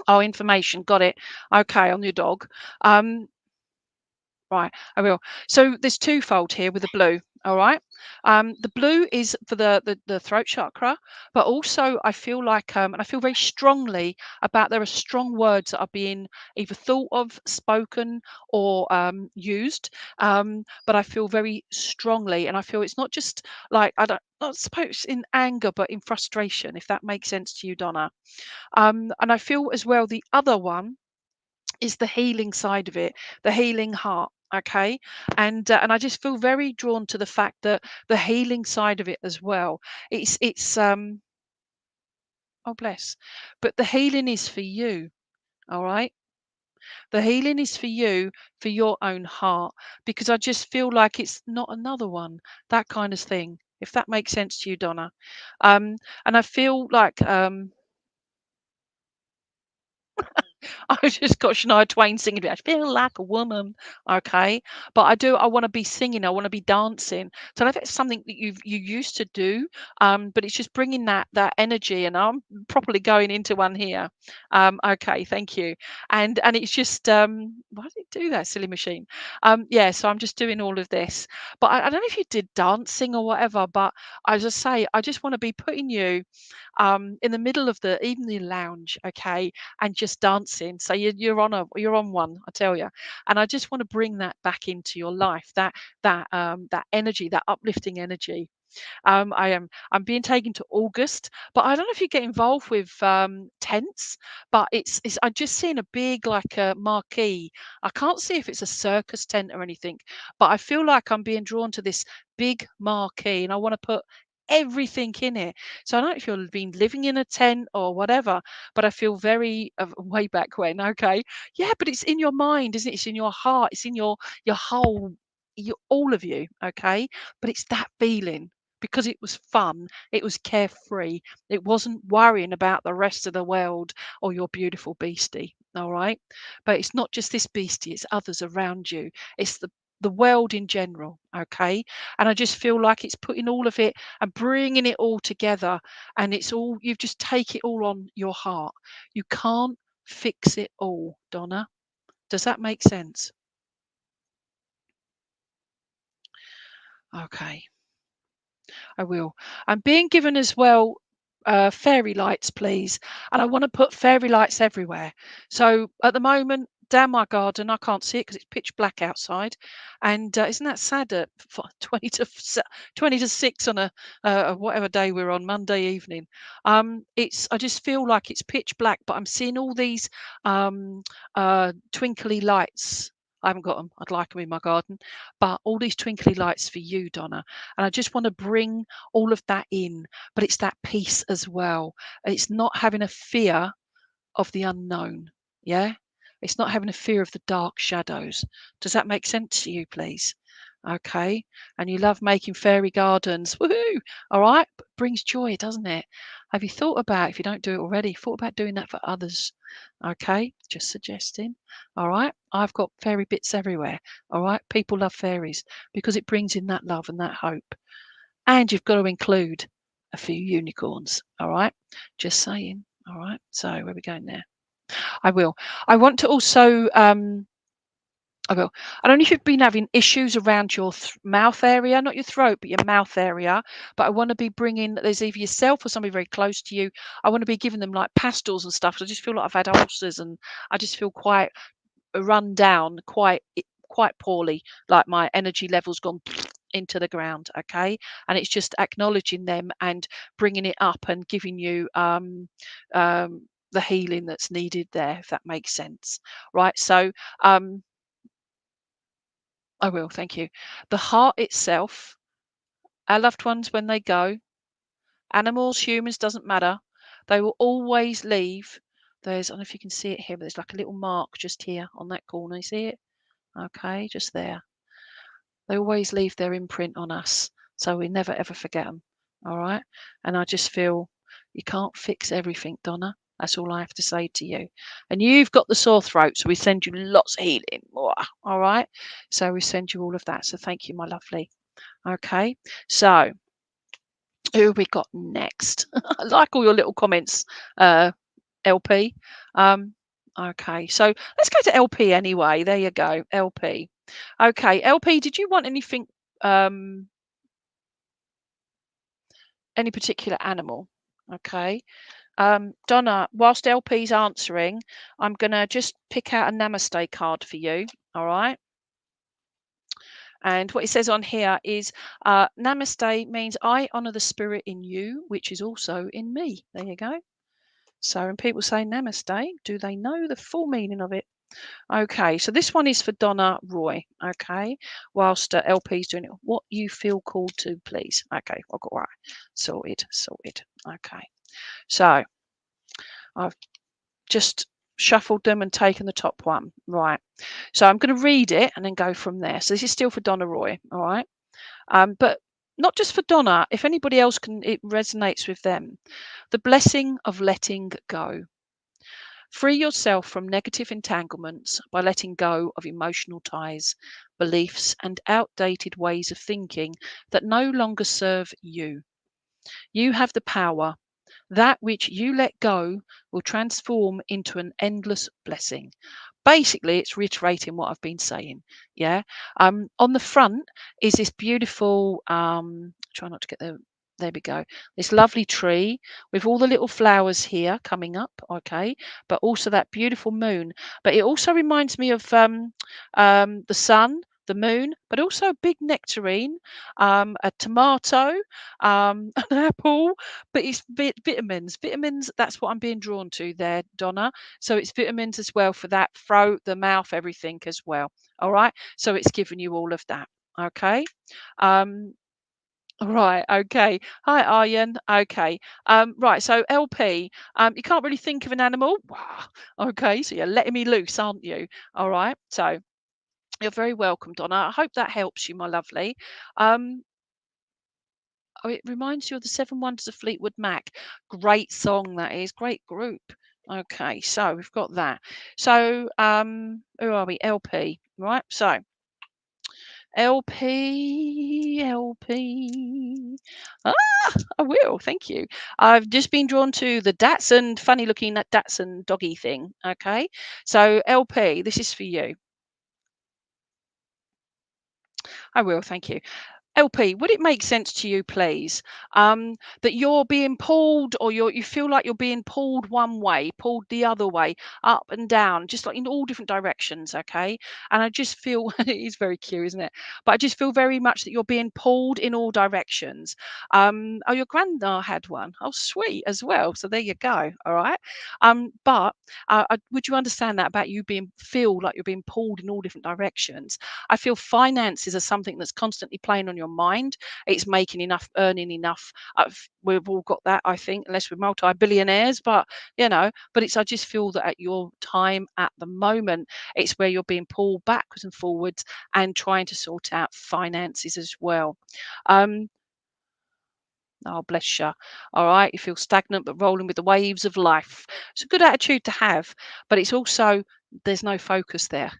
Oh, information, got it. Okay, on your dog. Right, I will. So there's twofold here with the blue. All right. The blue is for the throat chakra, but also I feel like and I feel very strongly about there are strong words that are being either thought of, spoken, or used. But I feel very strongly, and I feel it's not just like I don't not suppose in anger, but in frustration, if that makes sense to you, Donna. And I feel as well the other one is the healing side of it, the healing heart. Okay, and I just feel very drawn to the fact that the healing side of it as well. It's oh bless, but the healing is for you. All right, the healing is for you, for your own heart, because I just feel like it's not another one, that kind of thing. If that makes sense to you, Donna. Um, and I feel like I just got Shania Twain singing it. I feel like a woman. Okay. But I want to be singing. I want to be dancing. So I know that's something that you used to do. But it's just bringing that energy, and I'm properly going into one here. Okay. Thank you. And it's just, why did it do that, silly machine? Yeah. So I'm just doing all of this, but I don't know if you did dancing or whatever, but I just say, I just want to be putting you, in the middle of the evening lounge. Okay, and just dancing. So you're on one, I tell you. And I just want to bring that back into your life, that energy, that uplifting energy. I'm being taken to August, but I don't know if you get involved with tents, but it's I'm just seeing a big like a marquee. I can't see if it's a circus tent or anything, but I feel like I'm being drawn to this big marquee, and I want to put everything in it. So I don't know if you've been living in a tent or whatever, but I feel very way back when. Okay, yeah, but it's in your mind, isn't it? It's in your heart. It's in your whole, your all of you. Okay, but it's that feeling because it was fun, it was carefree, it wasn't worrying about the rest of the world or your beautiful beastie. All right. But it's not just this beastie, it's others around you. It's the world in general. Okay. And I just feel like it's putting all of it and bringing it all together. And it's all, you just take it all on your heart. You can't fix it all, Donna. Does that make sense? Okay. I will. I'm being given as well fairy lights, please. And I want to put fairy lights everywhere. So at the moment, down my garden, I can't see it because it's pitch black outside. And isn't that sad at 20 to 20 to 6 on a whatever day we're on, Monday evening? It's I just feel like it's pitch black, but I'm seeing all these twinkly lights. I haven't got them. I'd like them in my garden, but all these twinkly lights for you, Donna. And I just want to bring all of that in, but it's that peace as well. It's not having a fear of the unknown. Yeah. It's not having a fear of the dark shadows. Does that make sense to you, please? Okay. And you love making fairy gardens. Woohoo. All right. But brings joy, doesn't it? Have you thought about, if you don't do it already, thought about doing that for others? Okay. Just suggesting. All right. I've got fairy bits everywhere. All right. People love fairies because it brings in that love and that hope. And you've got to include a few unicorns. All right. Just saying. All right. So where are we going there? I will. I want to also, I will. I don't know if you've been having issues around your mouth area, not your throat, but your mouth area. But I want to be bringing, there's either yourself or somebody very close to you. I want to be giving them like pastels and stuff. I just feel like I've had ulcers and I just feel quite run down, quite poorly, like my energy level's gone into the ground. Okay, and it's just acknowledging them and bringing it up and giving you the healing that's needed there, if that makes sense. Right. So I will. Thank you. The heart itself, our loved ones when they go, animals, humans, doesn't matter. They will always leave. There's, I don't know if you can see it here, but there's like a little mark just here on that corner. You see it? Okay, just there. They always leave their imprint on us, so we never ever forget them. All right. And I just feel you can't fix everything, Donna. That's all I have to say to you. And you've got the sore throat, so we send you lots of healing. All right. So we send you all of that. So thank you, my lovely. Okay. So who have we got next? I like all your little comments, LP. Um, okay. So let's go to LP anyway. There you go, LP. Okay, LP, did you want anything, um, any particular animal? Okay. Donna, whilst LP's answering, I'm gonna just pick out a namaste card for you. All right. And what it says on here is namaste means I honor the spirit in you, which is also in me. There you go. So when people say namaste, do they know the full meaning of it? Okay, so this one is for Donna Roy. Okay, whilst LP's doing it, what you feel called to, please. Okay, I've got right. Sorted, sorted. Okay, so I've just shuffled them and taken the top one. Right. So I'm going to read it and then go from there. So this is still for Donna Roy. All right. But not just for Donna. If anybody else can, it resonates with them. The blessing of letting go. Free yourself from negative entanglements by letting go of emotional ties, beliefs, and outdated ways of thinking that no longer serve you. You have the power. That which you let go will transform into an endless blessing. Basically, it's reiterating what I've been saying. Yeah. On the front is this beautiful, try not to get there we go. This lovely tree with all the little flowers here coming up, okay, but also that beautiful moon. But it also reminds me of the sun, the moon, but also a big nectarine, a tomato, an apple, but it's vitamins. Vitamins, that's what I'm being drawn to there, Donna. So it's vitamins as well for that throat, the mouth, everything as well. All right. So it's giving you all of that. Okay. Um, right. Okay. Hi, Aryan. Okay. Right. So LP, you can't really think of an animal. Wow. Okay. So you're letting me loose, aren't you? All right. So you're very welcome, Donna. I hope that helps you, my lovely. Um, Oh, it reminds you of the Seven Wonders of Fleetwood Mac. Great song that is. Great group. Okay, so we've got that. So, who are we? LP, right? So, LP. Ah, I will. Thank you. I've just been drawn to the Datsun, funny looking that Datsun doggy thing. Okay, so LP, this is for you. I will. Thank you. LP, would it make sense to you, please, that you're being pulled, or you feel like you're being pulled one way, pulled the other way, up and down, just like in all different directions, okay? And I just feel it's very cute, isn't it? But I just feel very much that you're being pulled in all directions. Oh, your grandma had one. Oh, sweet as well. So there you go. All right. But would you understand that about you being feel like you're being pulled in all different directions? I feel finances are something that's constantly playing on your mind. It's making enough, earning enough. We've all got that, I think, unless we're multi-billionaires. But but it's I just feel that at your time at the moment, it's where you're being pulled backwards and forwards and trying to sort out finances as well. Um, Oh, bless you. All right. You feel stagnant, but rolling with the waves of life. It's a good attitude to have, but it's also, there's no focus there.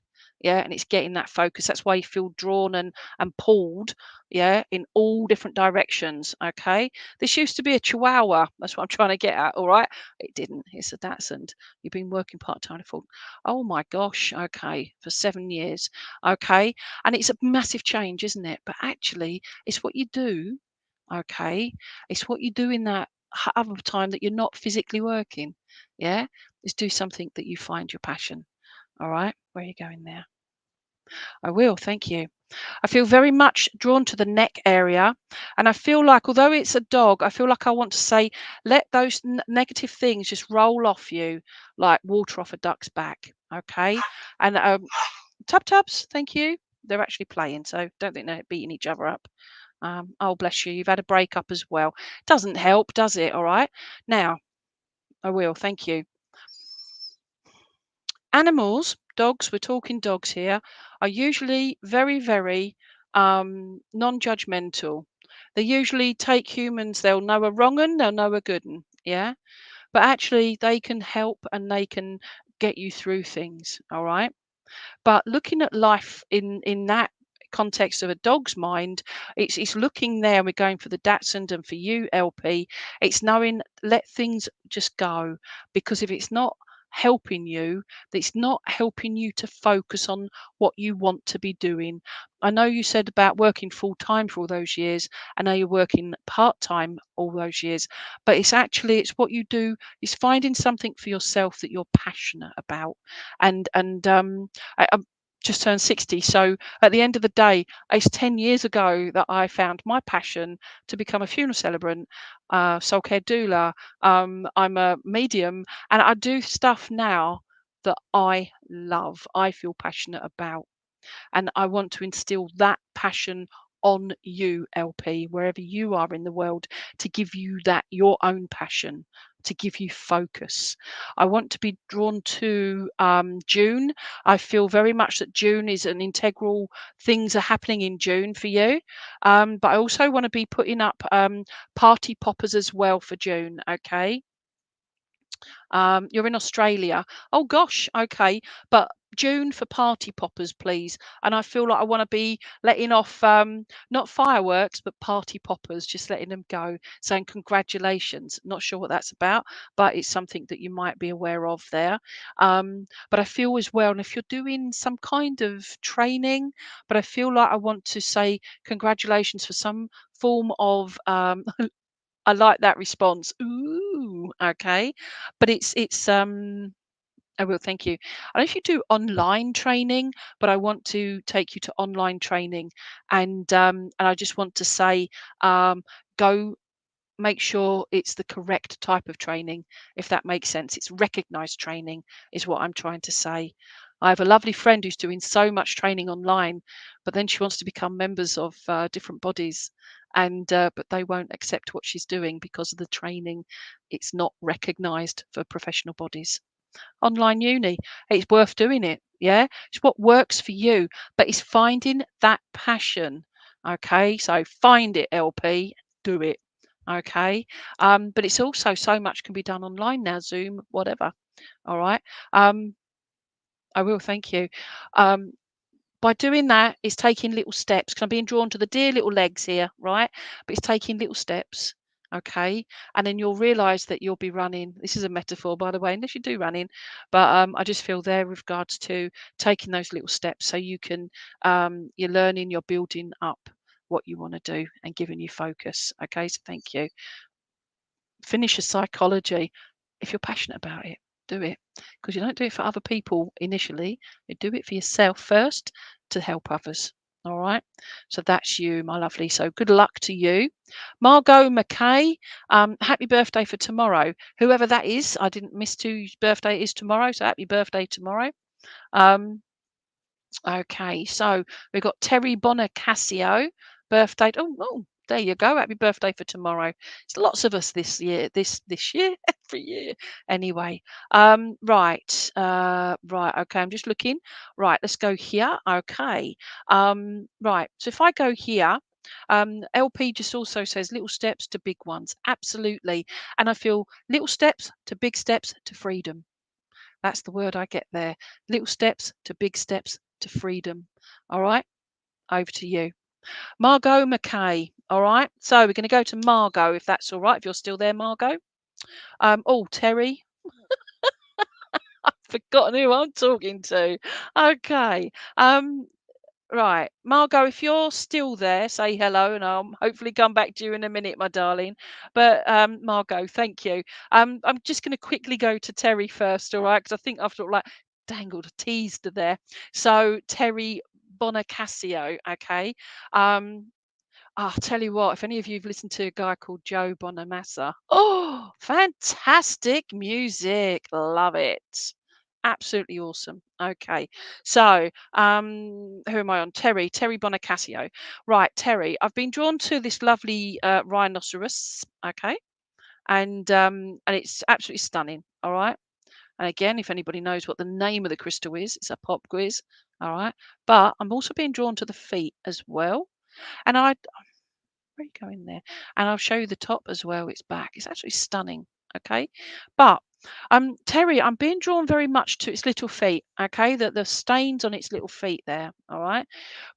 Yeah. And it's getting that focus. That's why you feel drawn and pulled. Yeah. In all different directions. Okay. This used to be a chihuahua. That's what I'm trying to get at. All right. It didn't. It's a Dachshund. You've been working part time. I thought, oh my gosh. Okay. For 7 years. Okay. And it's a massive change, isn't it? But actually, it's what you do. Okay, it's what you do in that other time that you're not physically working. Yeah, is do something that you find your passion. All right, where are you going there? I will, thank you. I feel very much drawn to the neck area. And I feel like, although it's a dog, I feel like I want to say, let those negative things just roll off you like water off a duck's back. Okay. And tub tubs, thank you. They're actually playing, so don't think they're beating each other up. Oh, bless you. You've had a breakup as well. Doesn't help, does it? All right. Now, I will. Thank you. Animals, dogs, we're talking dogs here, are usually very, very non-judgmental. They usually take humans, they'll know a wrong un, they'll know a good un. Yeah. But actually, they can help and they can get you through things. All right. But looking at life in that context of a dog's mind, it's looking there. We're going for the Dachshund, and for you, LP, it's knowing let things just go, because if it's not helping you, it's not helping you to focus on what you want to be doing. I know you said about working full time for all those years. I know you're working part time all those years, but it's what you do. It's finding something for yourself that you're passionate about, and I just turned 60. So at the end of the day, it's 10 years ago that I found my passion to become a funeral celebrant, soul care doula. I'm a medium, and I do stuff now that I love, I feel passionate about. And I want to instill that passion on you, LP, wherever you are in the world, to give you that your own passion, to give you focus. I want to be drawn to June. I feel very much that June is an integral, things are happening in June for you. But I also want to be putting up party poppers as well for June. Okay. You're in Australia. Oh gosh, okay. But June for party poppers, please. And I feel like I want to be letting off not fireworks, but party poppers, just letting them go, saying congratulations. Not sure what that's about, but it's something that you might be aware of there. But I feel as well, and if you're doing some kind of training, but I feel like I want to say congratulations for some form of I like that response. Ooh, okay. But it's I will, thank you. I don't know if you do online training, but I want to take you to online training and I just want to say go make sure it's the correct type of training, if that makes sense. It's recognized training, is what I'm trying to say. I have a lovely friend who's doing so much training online, but then she wants to become members of different bodies, and but they won't accept what she's doing because of the training. It's not recognized for professional bodies. Online uni, it's worth doing it. Yeah, it's what works for you, but it's finding that passion. Okay, so find it, LP, do it. Okay, but it's also so much can be done online now, Zoom, whatever. All right, um, I will, thank you. Um, by doing that, it's taking little steps, 'cause I'm being drawn to the dear little legs here, right? But it's taking little steps, okay? And then you'll realise that you'll be running. This is a metaphor, by the way, unless you do running. But I just feel there with regards to taking those little steps so you can, you're learning, you're building up what you want to do and giving you focus. Okay, so thank you. Finish your psychology. If you're passionate about it, do it, because you don't do it for other people initially. You do it for yourself first to help others. All right. So that's you, my lovely. So good luck to you. Margot McKay, happy birthday for tomorrow. Whoever that is, I didn't miss whose birthday it is tomorrow. So happy birthday tomorrow. Um, Okay, so we've got Terry Bonacassio, birthday. There you go. Happy birthday for tomorrow. It's lots of us this year. This year, every year. Anyway, right. Okay, I'm just looking. Right, let's go here. Okay, right. So if I go here, LP just also says little steps to big ones. Absolutely, and I feel little steps to big steps to freedom. That's the word I get there. Little steps to big steps to freedom. All right, over to you. Margot McKay. All right, so we're going to go to Margot, if that's all right, if you're still there, Margot. Oh, Terry, I've forgotten who I'm talking to. Okay. Right, Margot, if you're still there, say hello, and I'll hopefully come back to you in a minute, my darling. But Margot, thank you. I'm just going to quickly go to Terry first, all right? Because I think I've sort of like dangled a teased there. So Terry Bonacassio, okay. Um, I'll tell you what, if any of you have listened to a guy called Joe Bonamassa, oh, fantastic music. Love it. Absolutely awesome. Okay. So, who am I on? Terry Bonacassio. Right, Terry, I've been drawn to this lovely rhinoceros, okay? And it's absolutely stunning, all right? And again, if anybody knows what the name of the crystal is, it's a pop quiz, all right? But I'm also being drawn to the feet as well. And I where are you going there? And I'll show you the top as well. It's back. It's actually stunning. Okay. But Terry, I'm being drawn very much to its little feet. Okay, the stains on its little feet there. All right.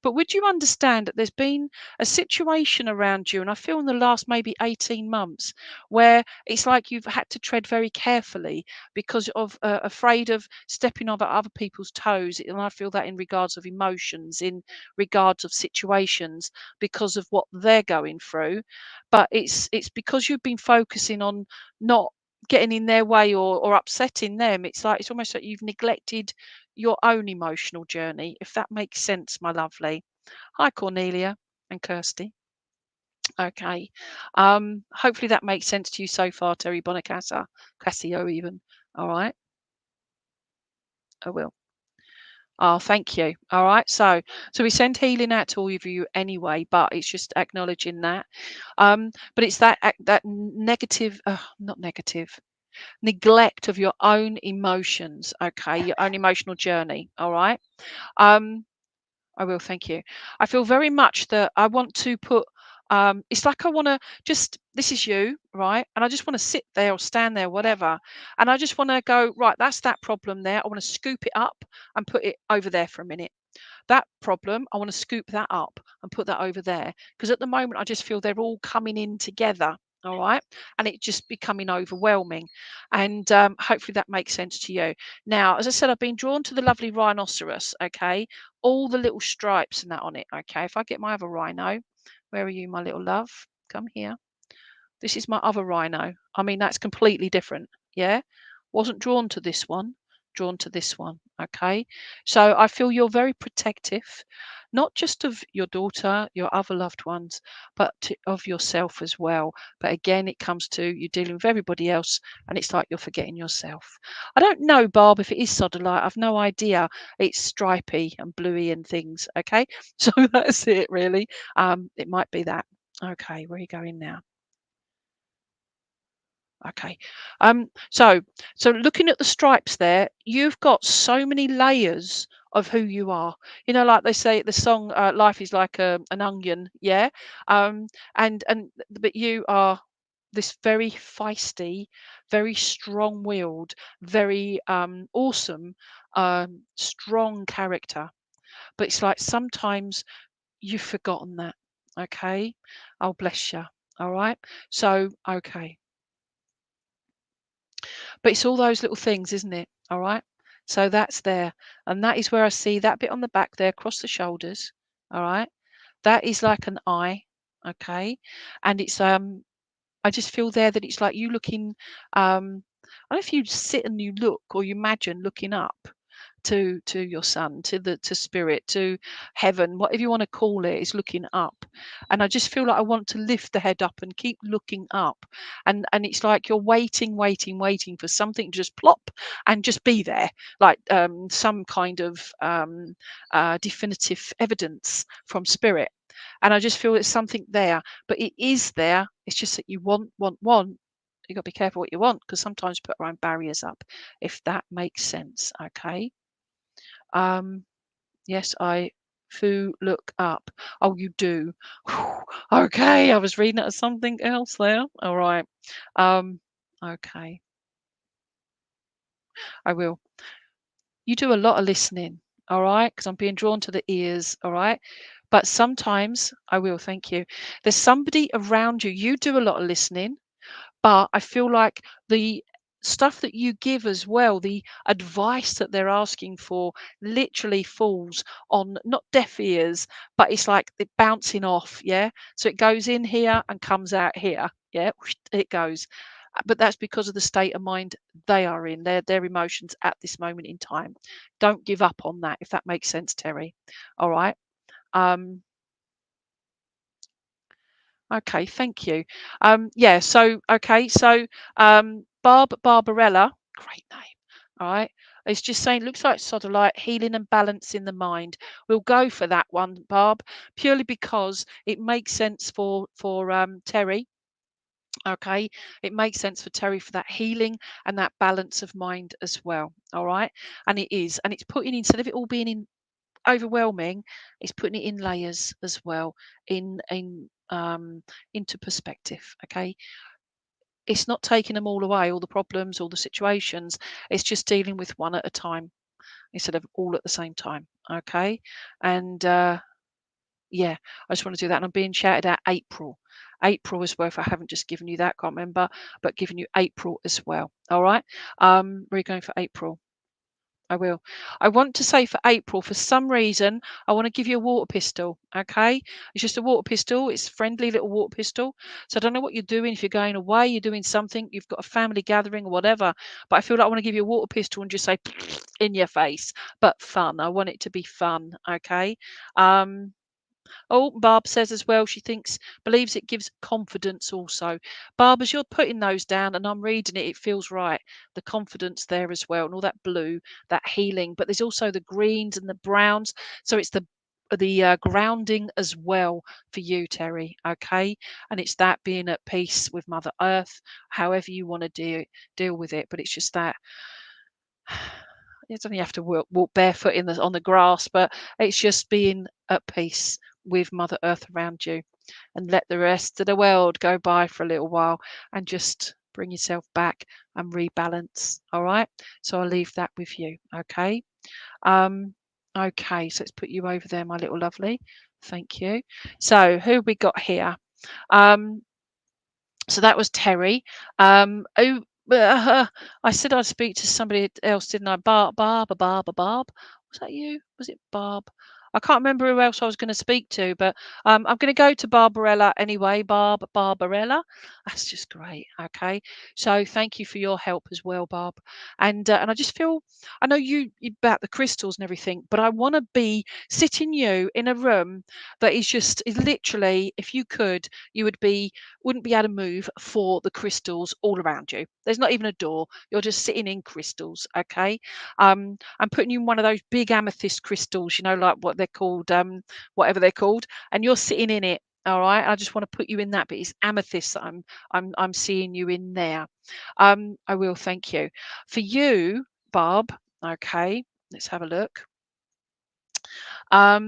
But would you understand that there's been a situation around you, and I feel in the last maybe 18 months, where it's like you've had to tread very carefully because of afraid of stepping over other people's toes. And I feel that in regards of emotions, in regards of situations, because of what they're going through. But it's because you've been focusing on not getting in their way or upsetting them. It's like it's almost like you've neglected your own emotional journey, if that makes sense, my lovely. Hi, Cornelia and Kirsty. Okay. Hopefully that makes sense to you so far, Terry Bonacassa, Cassio even. All right, I will. Oh, thank you. All right. So we send healing out to all of you anyway, but it's just acknowledging that. But it's that negative, not negative, neglect of your own emotions. Okay, your own emotional journey. All right. Um, I will, thank you. I feel very much that I want to put, it's like I want to just, this is you, right? And I just want to sit there or stand there, whatever. And I just want to go, right, that's that problem there. I want to scoop it up and put it over there for a minute. That problem, I want to scoop that up and put that over there. Because at the moment, I just feel they're all coming in together. All right. And it just becoming overwhelming. And hopefully that makes sense to you. Now, as I said, I've been drawn to the lovely rhinoceros. Okay. All the little stripes and that on it. Okay. If I get my other rhino, where are you, my little love? Come here. This is my other rhino. I mean, that's completely different. Yeah. Wasn't drawn to this one, drawn to this one. Okay. So I feel you're very protective, not just of your daughter, your other loved ones, but of yourself as well. But again, it comes to you dealing with everybody else, and it's like you're forgetting yourself. I don't know, Barb, if it is sodalite. I've no idea. It's stripy and bluey and things. Okay. So that's it, really. It might be that. Okay. Where are you going now? Okay. So looking at the stripes there, you've got so many layers of who you are. You know, like they say the song "Life is like an onion," yeah. But you are this very feisty, very strong-willed, very awesome, strong character. But it's like sometimes you've forgotten that. Okay. Oh, bless you. All right. So, okay. But it's all those little things, isn't it? All right. So that's there. And that is where I see that bit on the back there across the shoulders. All right. That is like an eye. Okay. And it's I just feel there that it's like you looking I don't know if you sit and you look or you imagine looking up to your son, to spirit, to heaven, whatever you want to call it, is looking up. And I just feel like I want to lift the head up and keep looking up. And it's like you're waiting, waiting, waiting for something to just plop and just be there, like some kind of definitive evidence from spirit. And I just feel there's something there, but it is there. It's just that you want. You got to be careful what you want because sometimes you put our own barriers up, if that makes sense. Okay. Um, yes, I foo look up. Oh, you do. Whew. Okay, I was reading it as something else there. All right. Um, okay, I will. You do a lot of listening, all right? Because I'm being drawn to the ears, all right? But sometimes I will, thank you. There's somebody around you. You do a lot of listening, but I feel like the stuff that you give as well, the advice that they're asking for, literally falls on not deaf ears, but it's like it bouncing off. Yeah. So it goes in here and comes out here. Yeah. It goes. But that's because of the state of mind they are in, their emotions at this moment in time. Don't give up on that, if that makes sense, Terry. All right. Um, Okay, thank you. Yeah, so okay, so Barbarella, great name. All right. It's just saying looks like sodalite, healing and balance in the mind. We'll go for that one, Barb, purely because it makes sense for Terry. Okay. It makes sense for Terry for that healing and that balance of mind as well. All right. And it is, and it's putting instead of it all being in overwhelming, it's putting it in layers as well, in into perspective. Okay, it's not taking them all away, all the problems, all the situations. It's just dealing with one at a time instead of all at the same time. Okay, and yeah, I just want to do that. And I'm being shouted at April. April as well. If I haven't just given you that, can't remember, but giving you April as well. All right. We're going for April. I will. I want to say for April, for some reason, I want to give you a water pistol. Okay. It's just a water pistol. It's a friendly little water pistol. So I don't know what you're doing. If you're going away, you're doing something, you've got a family gathering or whatever. But I feel like I want to give you a water pistol and just say in your face, but fun. I want it to be fun. Okay. Um, Oh, Barb says as well, she believes it gives confidence also. Barb, as you're putting those down and I'm reading it, it feels right. The confidence there as well, and all that blue, that healing. But there's also the greens and the browns. So it's the grounding as well for you, Terry. Okay, and it's that being at peace with Mother Earth, however you want to deal with it. But it's just that you don't have to walk barefoot on the grass, but it's just being at peace with Mother Earth around you, and let the rest of the world go by for a little while, and just bring yourself back and rebalance. All right. So I'll leave that with you. Okay. Um, okay. So let's put you over there, my little lovely. Thank you. So who have we got here? Um, so that was Terry. Oh, I said I'd speak to somebody else, didn't I? Barb. Was that you? Was it Barb? I can't remember who else I was going to speak to, but I'm going to go to Barbarella anyway. Barbarella. That's just great. Okay. So thank you for your help as well, Barb. And I just feel, I know you about the crystals and everything, but I want to be sitting you in a room that is literally, if you could, you wouldn't be able to move for the crystals all around you. There's not even a door. You're just sitting in crystals. Okay. I'm putting you in one of those big amethyst crystals, like what they're called, whatever they're called, and you're sitting in it. All right. I just want to put you in that, but it's amethyst that I'm seeing you in there. I will, thank you. For you, Barb, okay, let's have a look. I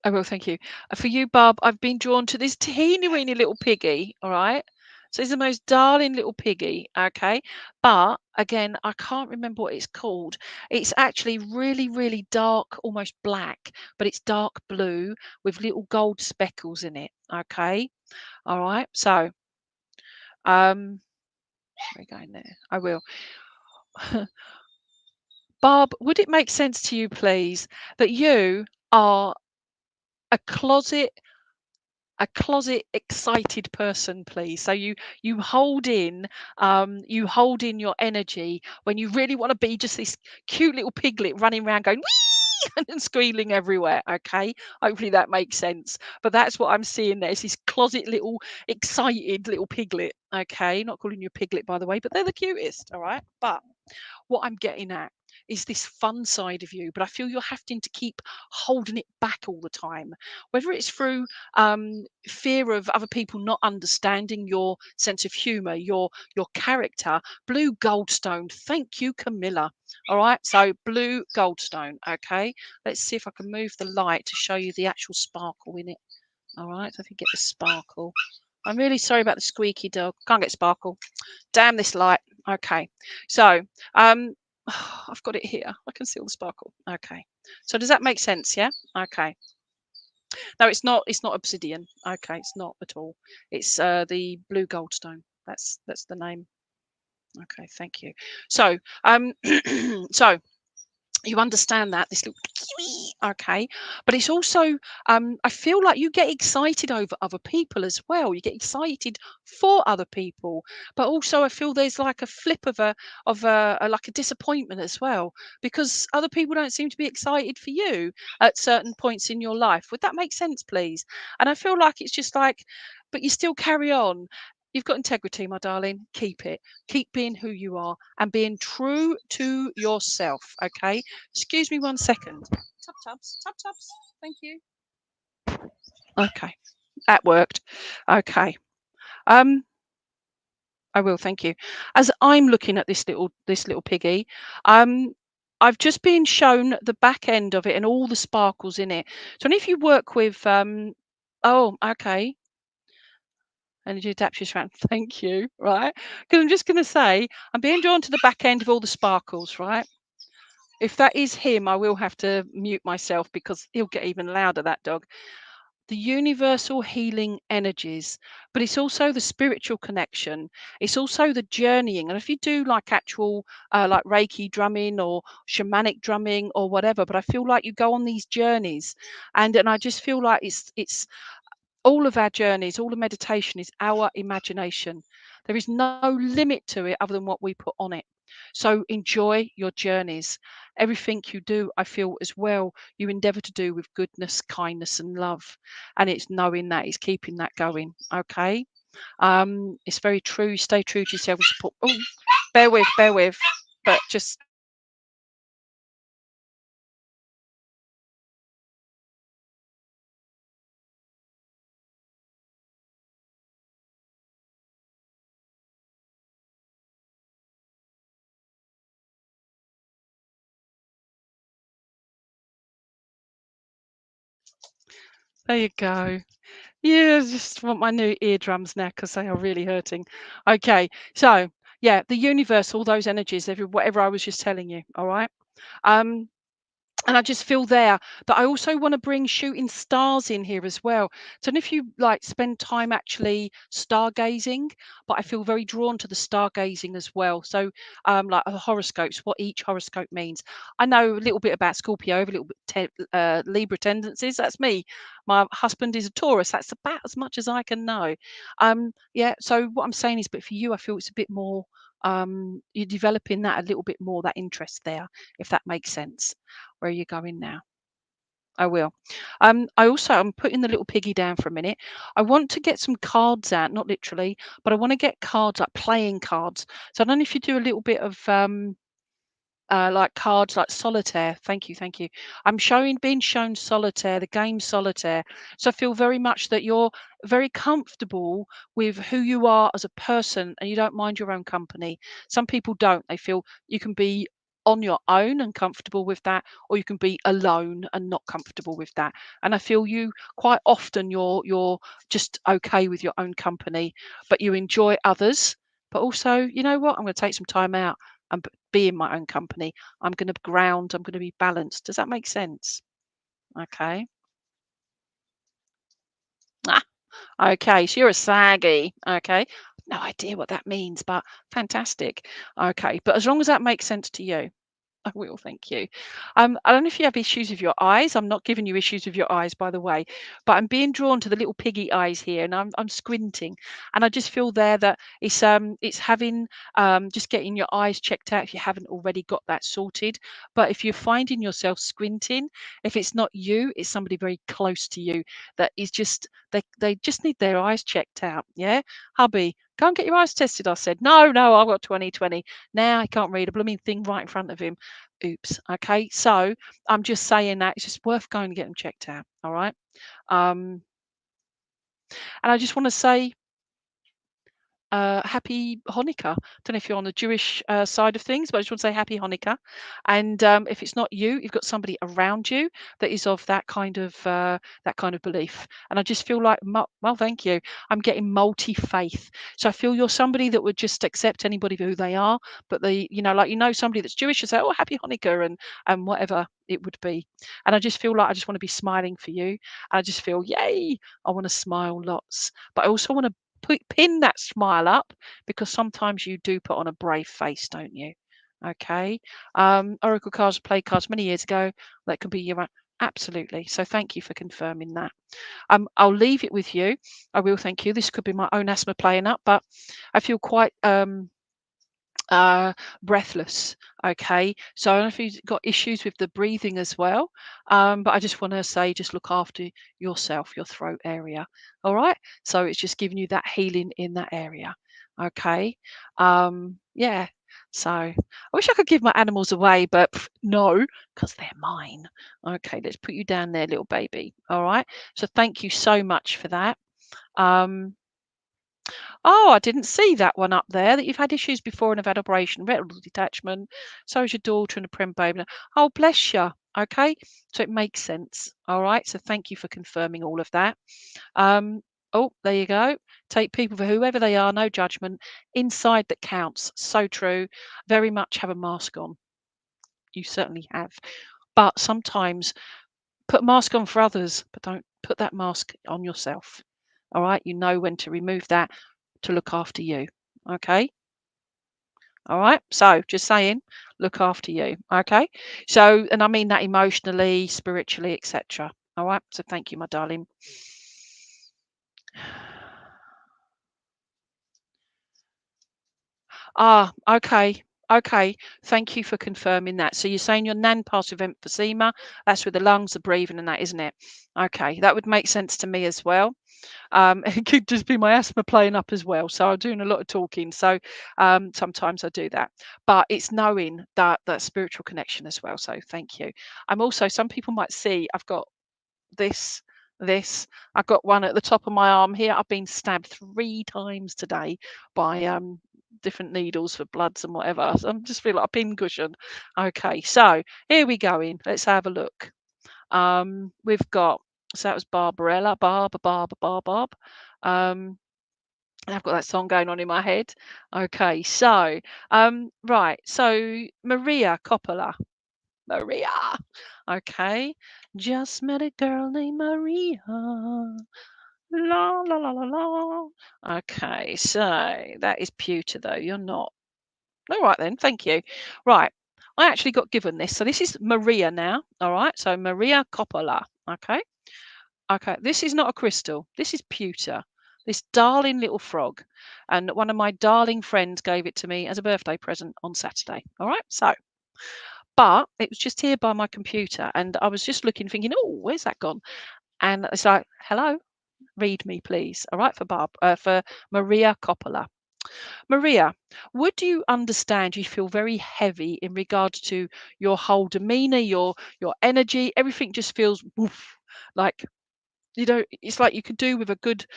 will, thank you. For you, Barb, I've been drawn to this teeny weeny little piggy, all right? So it's the most darling little piggy, okay? But again, I can't remember what it's called. It's actually really, really dark, almost black, but it's dark blue with little gold speckles in it, okay? All right, so we're going there. I will. Barb, would it make sense to you, please, that you are a closet excited person, please? So you hold in your energy when you really want to be just this cute little piglet running around going wee and squealing everywhere. Okay, hopefully that makes sense, but that's what I'm seeing there. It's this closet little excited little piglet. Okay, not calling you a piglet, by the way, but they're the cutest. All right, but what I'm getting at is this fun side of you, but I feel you're having to keep holding it back all the time, whether it's through fear of other people not understanding your sense of humor, your character. Blue goldstone, thank you, Camilla. All right, so blue goldstone. Okay, let's see if I can move the light to show you the actual sparkle in it. All right, so if you get the sparkle. I'm really sorry about the squeaky dog. Can't get sparkle. Damn this light. Okay, so I've got it here. I can see all the sparkle. Okay, so does that make sense? Yeah. Okay. No, it's not. It's not obsidian. Okay, it's not at all. It's the blue goldstone. That's the name. Okay, thank you. So so you understand that this little okay, but it's also I feel like you get excited over other people as well. You get excited for other people, but also I feel there's like a flip of a like a disappointment as well, because other people don't seem to be excited for you at certain points in your life. Would that make sense, please? And I feel like it's just like, but you still carry on. You've got integrity, my darling. Keep it. Keep being who you are and being true to yourself. Okay. Excuse me 1 second. Tub tubs. Tub tubs. Thank you. Okay. That worked. Okay. Um, I will, thank you. As I'm looking at this little piggy, um, I've just been shown the back end of it and all the sparkles in it. So and if you work with oh, okay. Energy adaptation round. Thank you. Right. Because I'm just gonna say I'm being drawn to the back end of all the sparkles, right? If that is him, I will have to mute myself because he'll get even louder, that dog. The universal healing energies, but it's also the spiritual connection. It's also the journeying. And if you do like actual like Reiki drumming or shamanic drumming or whatever, but I feel like you go on these journeys, and I just feel like it's all of our journeys, all the meditation is our imagination. There is no limit to it other than what we put on it. So enjoy your journeys. Everything you do, I feel as well, you endeavor to do with goodness, kindness, and love. And it's knowing that, it's keeping that going. Okay. It's very true. Stay true to yourself and support. Oh, bear with. But just there you go. Yeah, I just want my new eardrums now because they are really hurting. Okay, so yeah, the universe, all those energies, whatever I was just telling you. All right. Um, and I just feel there that I also want to bring shooting stars in here as well. So, if you like spend time actually stargazing, but I feel very drawn to the stargazing as well. So, like the horoscopes, what each horoscope means. I know a little bit about Scorpio, a little bit Libra tendencies. That's me. My husband is a Taurus. That's about as much as I can know. Yeah. So what I'm saying is, but for you, I feel it's a bit more. You're developing that a little bit more, that interest there, if that makes sense. Where are you going now? I will. I'm putting the little piggy down for a minute. I want to get some cards out, not literally, but I want to get cards like playing cards. So I don't know if you do a little bit of like cards like solitaire. Thank you, thank you. I'm being shown solitaire, the game solitaire. So I feel very much that you're very comfortable with who you are as a person and you don't mind your own company. Some people don't. They feel you can be on your own and comfortable with that, or you can be alone and not comfortable with that. And I feel you quite often you're just okay with your own company, but you enjoy others. But also, you know what? I'm going to take some time out and be in my own company. I'm going to ground, I'm going to be balanced. Does that make sense? Okay. Ah, okay. So you're a saggy. Okay. No idea what that means, but fantastic. Okay. But as long as that makes sense to you. I will, thank you. I don't know if you have issues with your eyes. I'm not giving you issues with your eyes, by the way, but I'm being drawn to the little piggy eyes here, and I'm squinting, and I just feel there that it's having just getting your eyes checked out if you haven't already got that sorted. But if you're finding yourself squinting, if it's not you, it's somebody very close to you that is just they just need their eyes checked out. Yeah, hubby, go and get your eyes tested. I said, no, I've got 20/20. Now he can't read a blooming thing right in front of him. Oops. Okay. So I'm just saying that it's just worth going to get them checked out. All right. Um, and I just want to say happy Hanukkah. Don't know if you're on the Jewish side of things, but I just want to say happy Hanukkah. And if it's not you, you've got somebody around you that is of that kind of belief. And I just feel like, well, thank you. I'm getting multi faith, so I feel you're somebody that would just accept anybody for who they are. But like somebody that's Jewish, you say, oh, happy Hanukkah, and whatever it would be. And I just feel like I just want to be smiling for you. And I just feel, yay, I want to smile lots, but I also want to pin that smile up because sometimes you do put on a brave face, don't you? Okay. Oracle cards, play cards many years ago. That can be your own. Absolutely. So thank you for confirming that. I'll leave it with you. I will thank you. This could be my own asthma playing up, but I feel quite uh, breathless. Okay, so I don't know if you've got issues with the breathing as well, but I just want to say, just look after yourself, your throat area. All right, so it's just giving you that healing in that area. Okay, yeah. So I wish I could give my animals away, but no, because they're mine. Okay, let's put you down there, little baby. All right. So thank you so much for that. Um, Oh, I didn't see that one up there, that you've had issues before and have had operation, retinal detachment. So is your daughter and a prim baby. Oh, bless you. Okay. So it makes sense. All right. So thank you for confirming all of that. Um, oh, there you go. Take people for whoever they are, no judgment. Inside that counts. So true. Very much have a mask on. You certainly have. But sometimes put a mask on for others, but don't put that mask on yourself. All right. You know when to remove that to look after you. Okay. All right. So just saying, look after you. Okay. So, and I mean that emotionally, spiritually, etc. All right. So thank you, my darling. Ah, okay. Okay, thank you for confirming that. So you're saying your nan passed with emphysema. That's with the lungs, the breathing, and that, isn't it? Okay, that would make sense to me as well. It could just be my asthma playing up as well. So I'm doing a lot of talking. So sometimes I do that. But it's knowing that spiritual connection as well. So thank you. I'm also, some people might see I've got this, this. I've got one at the top of my arm here. I've been stabbed 3 times today by different needles for bloods and whatever. So I'm just feel like a pincushion. Okay, so here we go in. Let's have a look. We've got, so that was Barbarella, Barb. Um, and I've got that song going on in my head. Okay, so right, so Maria Coppola. Maria. Okay. Just met a girl named Maria. La la la la la. Okay, so that is pewter though. You're not. All right then, thank you. Right. I actually got given this. So this is Maria now. All right. So Maria Coppola. Okay. Okay. This is not a crystal. This is pewter. This darling little frog. And one of my darling friends gave it to me as a birthday present on Saturday. All right. So but it was just here by my computer, and I was just looking, thinking, "Oh, where's that gone?" And it's like, "Hello, read me, please." All right, for Maria Coppola. Maria, would you understand? You feel very heavy in regards to your whole demeanor, your energy. Everything just feels woof, like it's like you could do with a good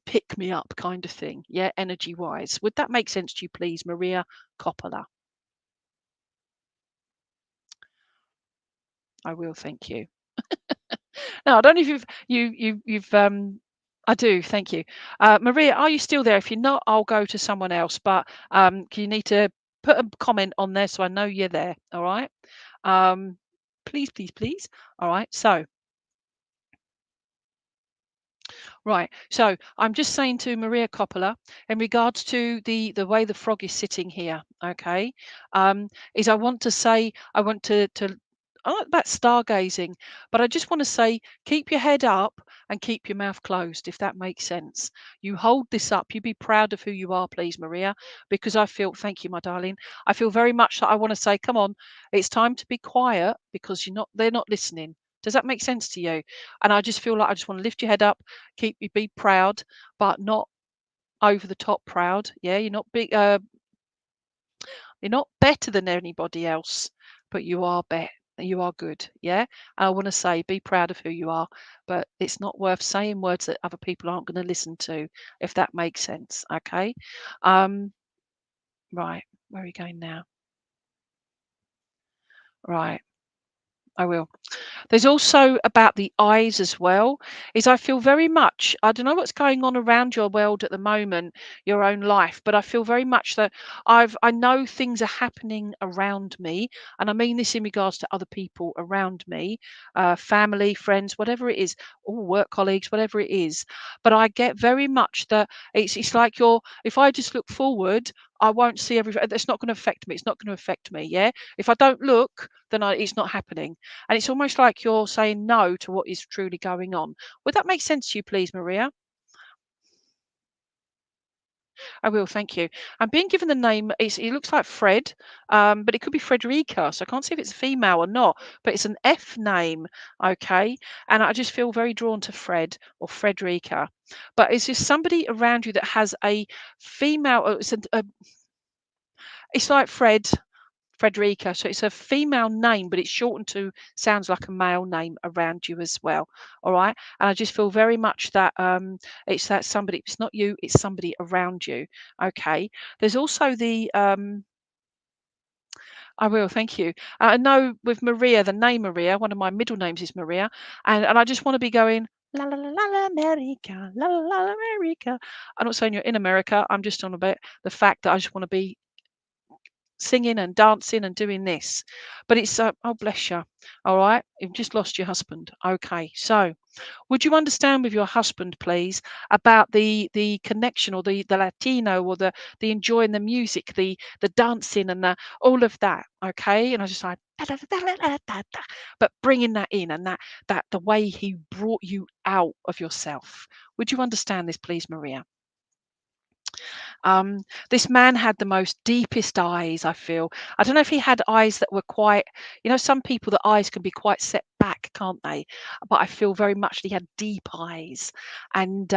pick me up kind of thing. Yeah, energy wise. Would that make sense to you, please, Maria Coppola? I will, thank you. No, I don't know if you've I do, thank you. Maria, are you still there? If you're not, I'll go to someone else, but you need to put a comment on there so I know you're there. All right. Um, please, please, please. All right. So right. So I'm just saying to Maria Coppola in regards to the way the frog is sitting here, okay, is I want to say I want to I like about stargazing, but I just want to say keep your head up and keep your mouth closed, if that makes sense. You hold this up, you be proud of who you are, please, Maria, because I feel, thank you, my darling. I feel very much that I want to say, come on, it's time to be quiet because they're not listening. Does that make sense to you? And I just feel like I just want to lift your head up, keep you be proud, but not over the top proud. Yeah, you're not better than anybody else, but you are good. Yeah. And I want to say be proud of who you are, but it's not worth saying words that other people aren't going to listen to, if that makes sense. Okay. Um, right. Where are we going now? Right. I will. There's also about the eyes as well, is I feel very much, I don't know what's going on around your world at the moment, your own life, but I feel very much that I know things are happening around me, and I mean this in regards to other people around me, family, friends, whatever it is, or work colleagues, whatever it is. But I get very much that it's like if I just look forward, I won't see everything. It's not going to affect me. It's not going to affect me. Yeah. If I don't look, then it's not happening. And it's almost like you're saying no to what is truly going on. Would that make sense to you, please, Maria? I will, thank you. I'm being given the name, it looks like Fred, but it could be Frederica. So I can't see if it's female or not, but it's an F name, okay? And I just feel very drawn to Fred or Frederica. But is there somebody around you that has a female, it's like Frederica. So it's a female name, but it's shortened to sounds like a male name around you as well. All right. And I just feel very much that it's that somebody, it's not you, it's somebody around you. Okay. There's also the I will, thank you. I know with Maria, the name Maria, one of my middle names is Maria, and I just want to be going la la la la la America, la la la la America. I'm not saying you're in America. I'm just on about the fact that I just want to be singing and dancing and doing this. But it's oh bless you. All right, you've just lost your husband. Okay, so would you understand with your husband, please, about the connection or the Latino or the enjoying the music, the dancing and the all of that? Okay, and I just like but bringing that in and that the way he brought you out of yourself. Would you understand this, please, Maria? This man had the most deepest eyes, I feel. I don't know if he had eyes that were quite, some people, the eyes can be quite set back, can't they? But I feel very much that he had deep eyes. And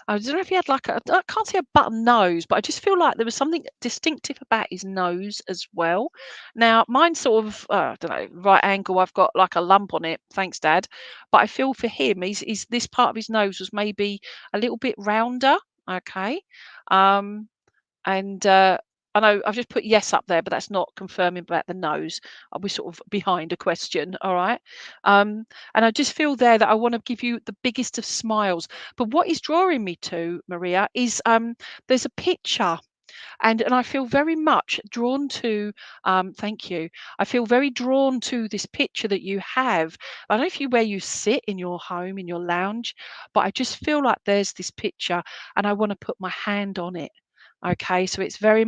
I don't know if he had like I can't see a button nose, but I just feel like there was something distinctive about his nose as well. Now, mine's sort of, I don't know, right angle. I've got like a lump on it. Thanks, Dad. But I feel for him, he's this part of his nose was maybe a little bit rounder. Okay. Um, and I know I've just put yes up there, but that's not confirming about the nose. We're sort of behind a question, all right? And I just feel there that I want to give you the biggest of smiles. But what is drawing me to, Maria, is there's a picture. And I feel very much drawn to, thank you. I feel very drawn to this picture that you have. I don't know if you where you sit in your home, in your lounge, but I just feel like there's this picture and I want to put my hand on it. Okay, so it's very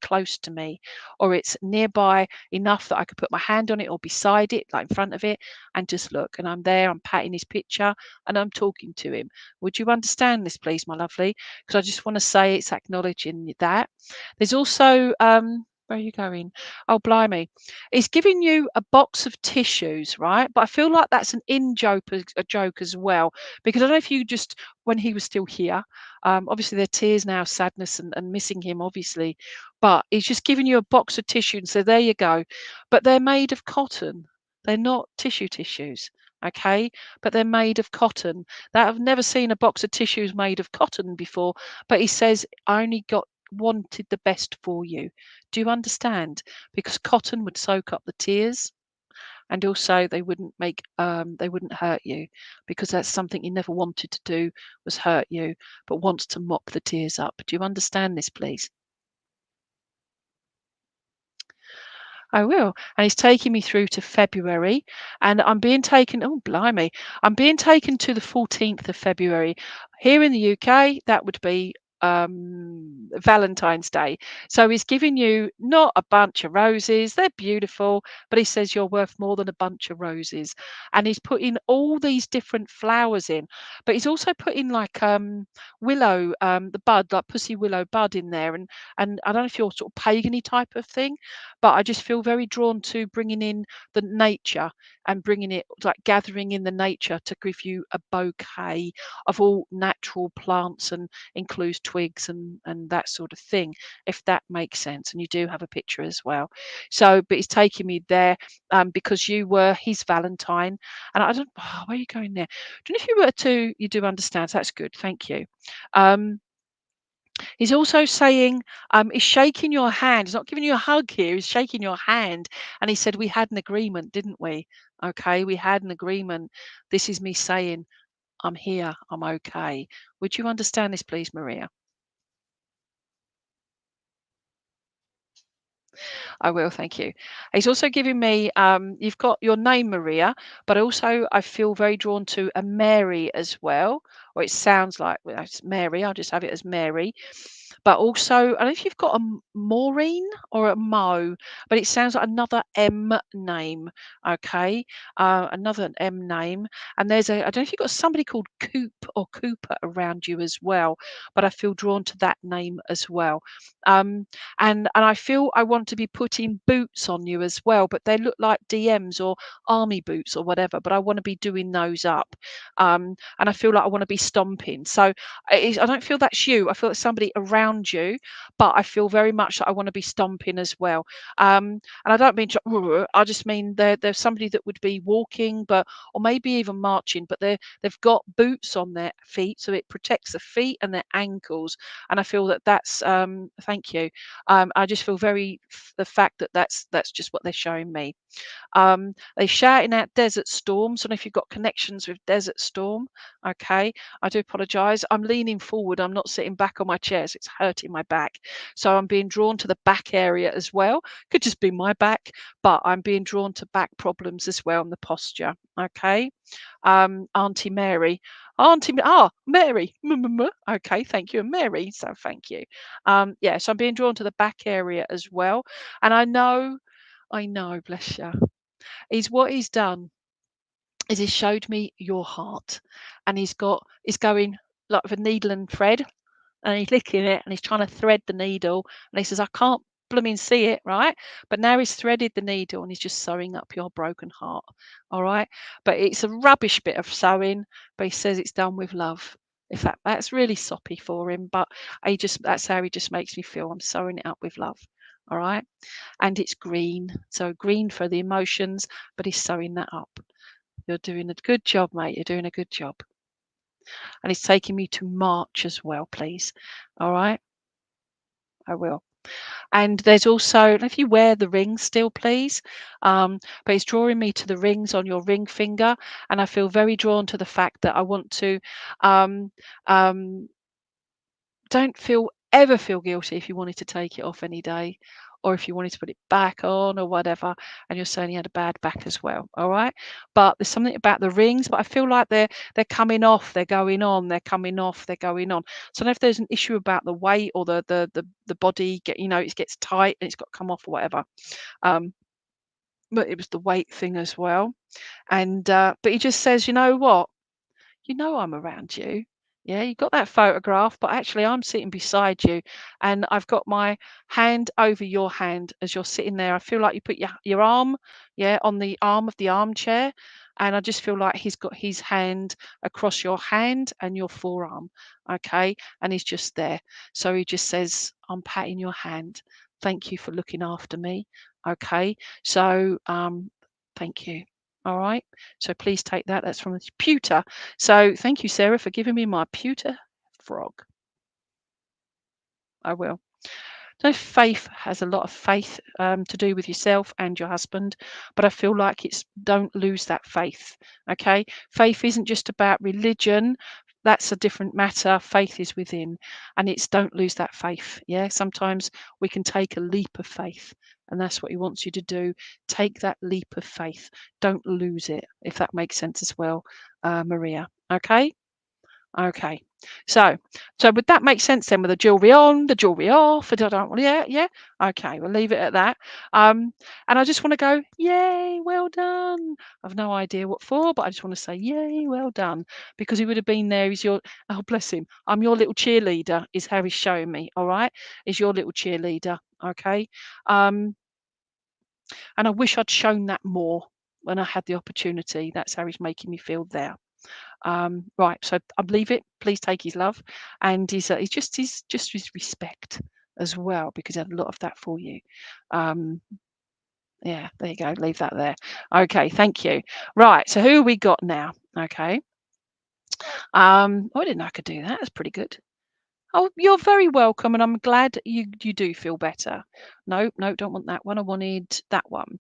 close to me, or it's nearby enough that I could put my hand on it or beside it, like in front of it, and just look. And I'm there, I'm patting his picture and I'm talking to him. Would you understand this, please, my lovely? Because I just want to say it's acknowledging that. There's also, where are you going? Oh, blimey. It's giving you a box of tissues, right? But I feel like that's an in joke, a joke as well, because I don't know if you just, when he was still here, obviously there are tears now, sadness and missing him, obviously, but he's just giving you a box of tissue and so there you go. But they're made of cotton. They're not tissues, okay? But they're made of cotton. That I've never seen a box of tissues made of cotton before, but he says, I only got wanted the best for you. Do you understand? Because cotton would soak up the tears and also they wouldn't hurt you because that's something he never wanted to do was hurt you, but wants to mop the tears up. Do you understand this, please? I will. And he's taking me through to February. And I'm being taken, oh, blimey, I'm being taken to the 14th of February. Here in the UK, that would be Valentine's Day. So he's giving you not a bunch of roses, they're beautiful, but he says you're worth more than a bunch of roses. And he's putting all these different flowers in, but he's also putting like willow, the bud, like pussy willow bud in there. And I don't know if you're sort of pagany type of thing, but I just feel very drawn to bringing in the nature and bringing it like gathering in the nature to give you a bouquet of all natural plants and includes twigs and that sort of thing, if that makes sense. And you do have a picture as well. So, but he's taking me there because you were his Valentine, and I don't. Oh, where are you going there? Don't know if you were to. You do understand. So that's good. Thank you. Um, He's also saying, he's shaking your hand. He's not giving you a hug here. He's shaking your hand. And he said, we had an agreement, didn't we? Okay, we had an agreement. This is me saying, I'm here. I'm okay. Would you understand this, please, Maria? I will, thank you. He's also giving me, you've got your name, Maria, but also I feel very drawn to a Mary as well, or it sounds like well, it's Mary. I'll just have it as Mary. But also, I don't know if you've got a Maureen or a Mo, but it sounds like another M name. Okay, another M name, and there's a. I don't know if you've got somebody called Coop or Cooper around you as well, but I feel drawn to that name as well. Um, and I feel I want to be putting boots on you as well, but they look like DMs or army boots or whatever. But I want to be doing those up, and I feel like I want to be stomping. So I don't feel that's you. I feel it's somebody around you, but I feel very much that I want to be stomping as well. And I don't mean I just mean there's somebody that would be walking, but or maybe even marching, but they've got boots on their feet, so it protects the feet and their ankles. And I feel that that's thank you. I just feel very the fact that that's just what they're showing me. They're shouting out Desert Storm. So if you've got connections with Desert Storm, okay, I do apologise. I'm leaning forward. I'm not sitting back on my chair, so it's hurting my back. So I'm being drawn to the back area as well. Could just be my back, but I'm being drawn to back problems as well and the posture. Okay. Auntie Mary. Mary. Okay, thank you. And Mary. So thank you. Yeah, so I'm being drawn to the back area as well. And I know, bless you. He's what he's done is he showed me your heart. And he's going like with a needle and thread. and he's licking it and he's trying to thread the needle and he says, I can't blooming see it, right? But now he's threaded the needle and he's just sewing up your broken heart. All right. But it's a rubbish bit of sewing, but he says it's done with love. In fact, that's really soppy for him, but that's how he just makes me feel. I'm sewing it up with love. All right. And it's green. So green for the emotions, but he's sewing that up. You're doing a good job, mate. You're doing a good job. And he's taking me to March as well, please. All right. I will. And there's also, if you wear the ring still, please. But it's drawing me to the rings on your ring finger. And I feel very drawn to the fact that I want to um, um, don't ever feel guilty if you wanted to take it off any day or if you wanted to put it back on or whatever, and you're saying you had a bad back as well. All right. But there's something about the rings, but I feel like they're coming off, they're going on, they're coming off, they're going on. So I don't know if there's an issue about the weight or the body it gets tight and it's got to come off or whatever. Um, but it was the weight thing as well. And but he just says, you know what? You know I'm around you. Yeah, you got that photograph, but actually I'm sitting beside you and I've got my hand over your hand as you're sitting there. I feel like you put your arm, yeah, on the arm of the armchair. And I just feel like he's got his hand across your hand and your forearm. Okay. And he's just there. So he just says, I'm patting your hand. Thank you for looking after me. Okay. So thank you. All right. So please take that. That's from the pewter. So thank you, Sarah, for giving me my pewter frog. I will. So faith has a lot of faith to do with yourself and your husband, but I feel like it's don't lose that faith. Okay. Faith isn't just about religion. That's a different matter. Faith is within, and it's don't lose that faith. Yeah. Sometimes we can take a leap of faith, and that's what he wants you to do. Take that leap of faith. Don't lose it, if that makes sense as well, Maria. Okay. Okay. So would that make sense then with the jewelry on, the jewelry off? I don't want, yeah, yeah. Okay, we'll leave it at that. And I just want to go, yay, well done. I've no idea what for, but I just want to say, yay, well done, because he would have been there. He's your, oh bless him. I'm your little cheerleader, is how he's showing me. All right, is your little cheerleader. Okay. And I wish I'd shown that more when I had the opportunity. That's how he's making me feel there. Right, so I believe it. Please take his love, and he's just his respect as well, because I had a lot of that for you. Yeah, there you go. Leave that there. Okay, thank you. Right, so who we got now? Okay. Oh, I didn't know I could do that. That's pretty good. Oh, you're very welcome, and I'm glad you do feel better. No, no, don't want that one. I wanted that one.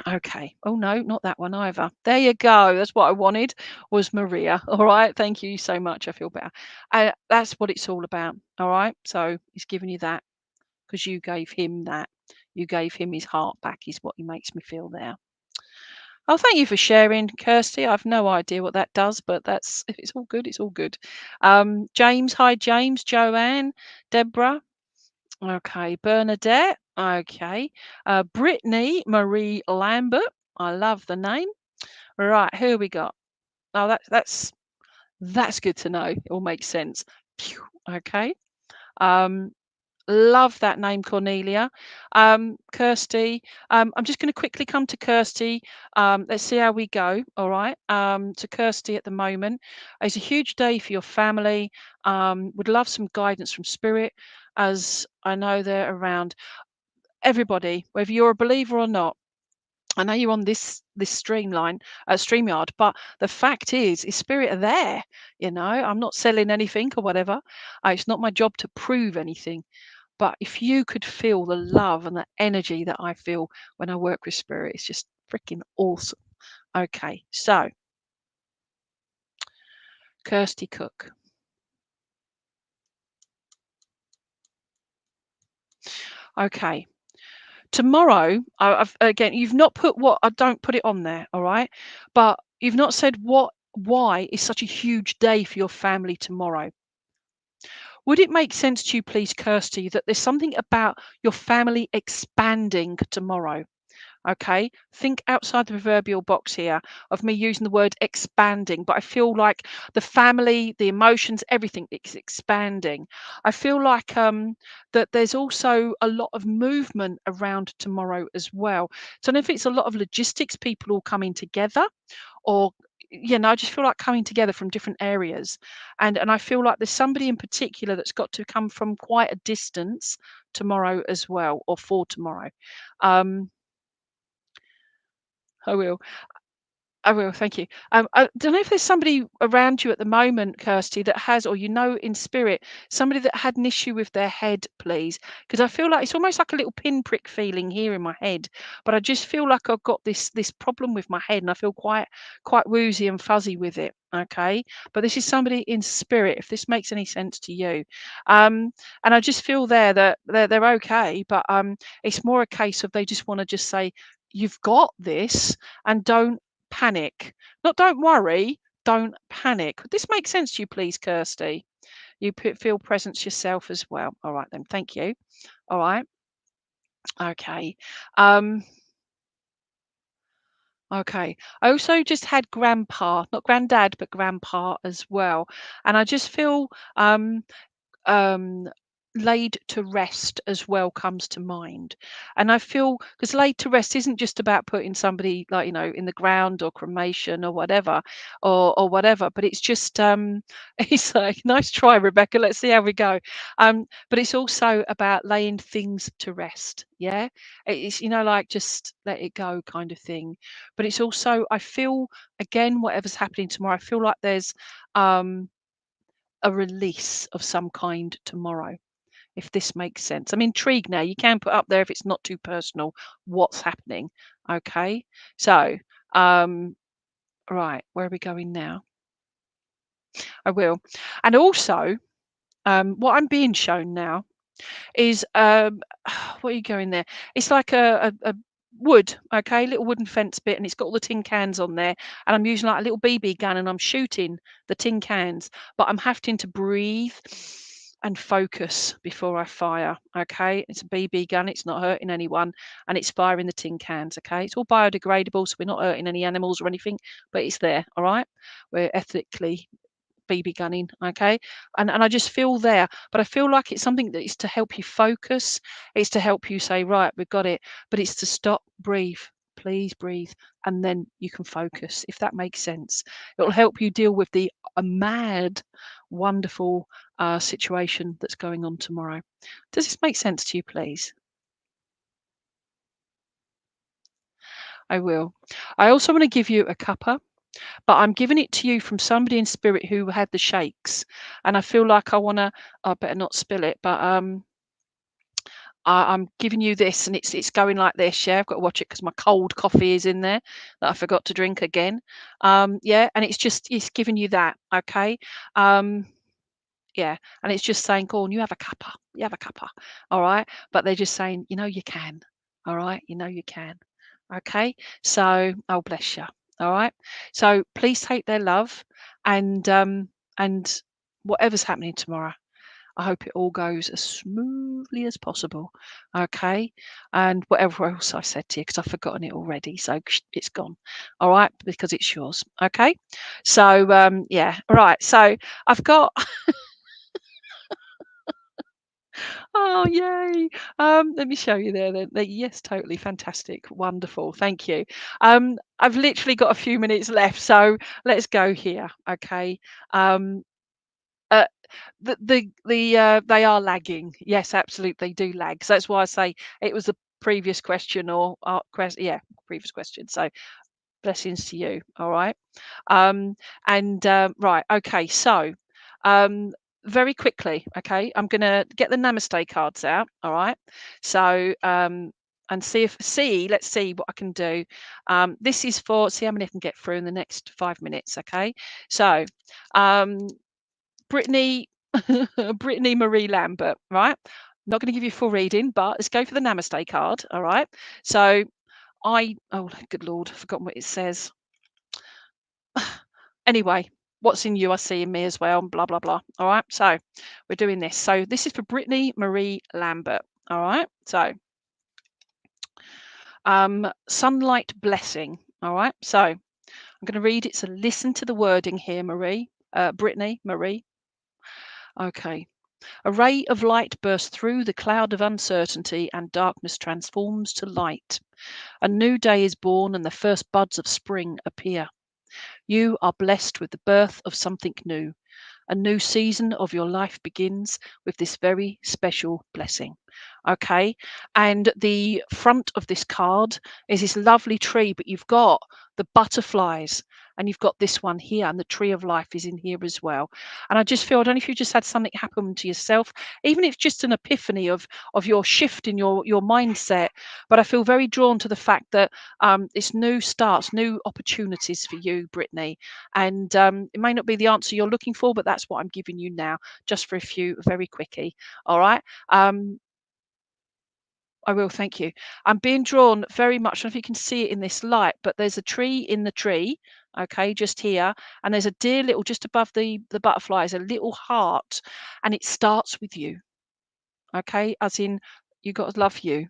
Okay. Oh no, not that one either. There you go. That's what I wanted, was Maria. All right. Thank you so much. I feel better. That's what it's all about. All right. So he's giving you that because you gave him that. You gave him his heart back, is what he makes me feel there. Oh, thank you for sharing, Kirsty. I've no idea what that does, but that's if it's all good, it's all good. James, hi James, Joanne, Deborah. Okay, Bernadette. Okay, Brittany Marie Lambert. I love the name. Right, who we got? Oh, that's good to know. It all makes sense. Phew, okay. Love that name, Cornelia. Kirsty. I'm just going to quickly come to Kirsty. Let's see how we go. All right. To Kirsty at the moment. It's a huge day for your family. Would love some guidance from Spirit, as I know they're around. Everybody, whether you're a believer or not. I know you're on this StreamYard, but the fact is Spirit are there. You know, I'm not selling anything or whatever. It's not my job to prove anything. But if you could feel the love and the energy that I feel when I work with Spirit, it's just freaking awesome. Okay, so Kirsty Cook. Okay. Tomorrow, again, you've not put what I don't put it on there, all right? But you've not said why is such a huge day for your family tomorrow. Would it make sense to you, please, Kirsty, that there's something about your family expanding tomorrow? Okay, think outside the proverbial box here of me using the word expanding, but I feel like the family, the emotions, everything is expanding. I feel like that there's also a lot of movement around tomorrow as well. So I don't know if it's a lot of logistics, people all coming together, or I just feel like coming together from different areas, and I feel like there's somebody in particular that's got to come from quite a distance tomorrow as well, or for tomorrow. Um, I will. I will, thank you. I don't know if there's somebody around you at the moment, Kirsty, that has, or in spirit, somebody that had an issue with their head, please, because I feel like it's almost like a little pinprick feeling here in my head, but I just feel like I've got this problem with my head, and I feel quite woozy and fuzzy with it. Okay, but this is somebody in spirit. If this makes any sense to you, and I just feel there that they're okay, but it's more a case of they just want to just say, "You've got this," and don't panic. Not don't worry, don't panic. Would this make sense to you, please, Kirsty? You feel presence yourself as well. All right, then. Thank you. All right. Okay. Um, okay. I also just had grandpa, not granddad, but grandpa as well. And I just feel um, laid to rest as well comes to mind. And I feel because laid to rest isn't just about putting somebody like, in the ground or cremation or whatever, or whatever, but it's just it's like nice try, Rebecca. Let's see how we go. But it's also about laying things to rest. Yeah. It's like just let it go kind of thing. But it's also I feel again, whatever's happening tomorrow, I feel like there's um a release of some kind tomorrow, if this makes sense. I'm intrigued now. You can put up there if it's not too personal what's happening. Okay. So, um, right, where are we going now? I will. And also, what I'm being shown now is what are you going there? It's like a wood, okay, little wooden fence bit, and it's got all the tin cans on there. And I'm using like a little BB gun, and I'm shooting the tin cans, but I'm having to breathe and focus before I fire. Okay, it's a BB gun, it's not hurting anyone, and it's firing the tin cans. Okay, it's all biodegradable, so we're not hurting any animals or anything, but it's there. All right, we're ethically BB gunning, okay? And I just feel there, but I feel like it's something that is to help you focus. It's to help you say, right, we've got it, but it's to stop, breathe, please breathe, and then you can focus, if that makes sense. It'll help you deal with the mad, wonderful situation that's going on tomorrow. Does this make sense to you, please? I will. I also want to give you a cuppa, but I'm giving it to you from somebody in spirit who had the shakes, and I feel like I better not spill it, but I'm giving you this, and it's going like this. Yeah, I've got to watch it because my cold coffee is in there that I forgot to drink again. Yeah, and it's giving you that. Okay. Um, yeah, and it's just saying, "Go on, you have a cuppa, you have a cuppa." All right, but they're just saying, you can. All right, you can. Okay, so oh bless you. All right, so please take their love, and whatever's happening tomorrow, I hope it all goes as smoothly as possible. Okay, and whatever else I said to you, because I've forgotten it already, so it's gone. All right, because it's yours. Okay, so yeah, all right. So I've got oh, yay. Let me show you there then. Yes, totally fantastic. Wonderful. Thank you. I've literally got a few minutes left, so let's go here. Okay. Um, uh, they are lagging. Yes, absolutely, they do lag. So that's why I say it was the previous question or yeah, previous question. So blessings to you. All right. Um, and right, okay, so um, very quickly, okay, I'm gonna get the Namaste cards out. All right, so and let's see what I can do. This is for see how many I can get through in the next 5 minutes. Okay, so Brittany, Brittany Marie Lambert, right? Not going to give you a full reading, but let's go for the Namaste card. All right, so oh good lord, I've forgotten what it says. Anyway, what's in you, I see in me as well, and blah, blah, blah. All right. So we're doing this. So this is for Brittany Marie Lambert. All right. So Sunlight blessing. All right. So I'm going to read it. So listen to the wording here, Brittany, Marie. Okay. A ray of light bursts through the cloud of uncertainty, and darkness transforms to light. A new day is born, and the first buds of spring appear. You are blessed with the birth of something new. A new season of your life begins with this very special blessing. Okay. And the front of this card is this lovely tree, but you've got the butterflies and you've got this one here, and the tree of life is in here as well. And I just feel, I don't know if you just had something happen to yourself, even if it's just an epiphany of your shift in your mindset. But I feel very drawn to the fact that it's new starts, new opportunities for you, Brittany. And it may not be the answer you're looking for, but that's what I'm giving you now, just for a few very quickie. All right. I will, thank you. I'm being drawn very much, I don't know if you can see it in this light, but there's a tree in the tree, okay, just here, and there's a dear little, just above the butterflies, a little heart, and it starts with you, okay, as in you got to love you.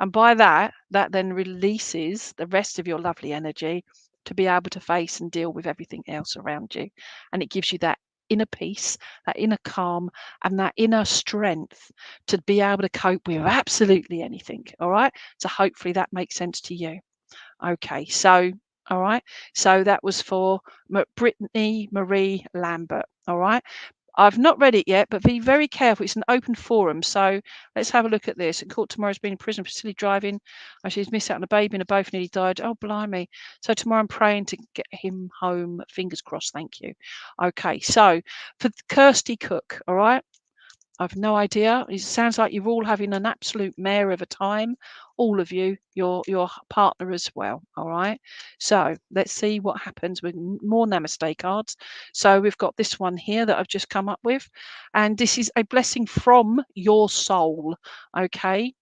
And by that, that then releases the rest of your lovely energy to be able to face and deal with everything else around you. And it gives you that inner peace, that inner calm, and that inner strength to be able to cope with absolutely anything. All right. So hopefully that makes sense to you. Okay. So, all right. So that was for Brittany Marie Lambert. All right. I've not read it yet, but be very careful. It's an open forum. So let's have a look at this. In court tomorrow has been in prison for silly driving. Oh, she's missed out on a baby and a both nearly died. Oh, blimey. So tomorrow I'm praying to get him home. Fingers crossed. Thank you. Okay. So for Kirsty Cook, all right. I've no idea. It sounds like you're all having an absolute mare of a time, all of you, your partner as well. All right. So let's see what happens with more Namaste cards. So we've got this one here that I've just come up with, and this is a blessing from your soul. Okay.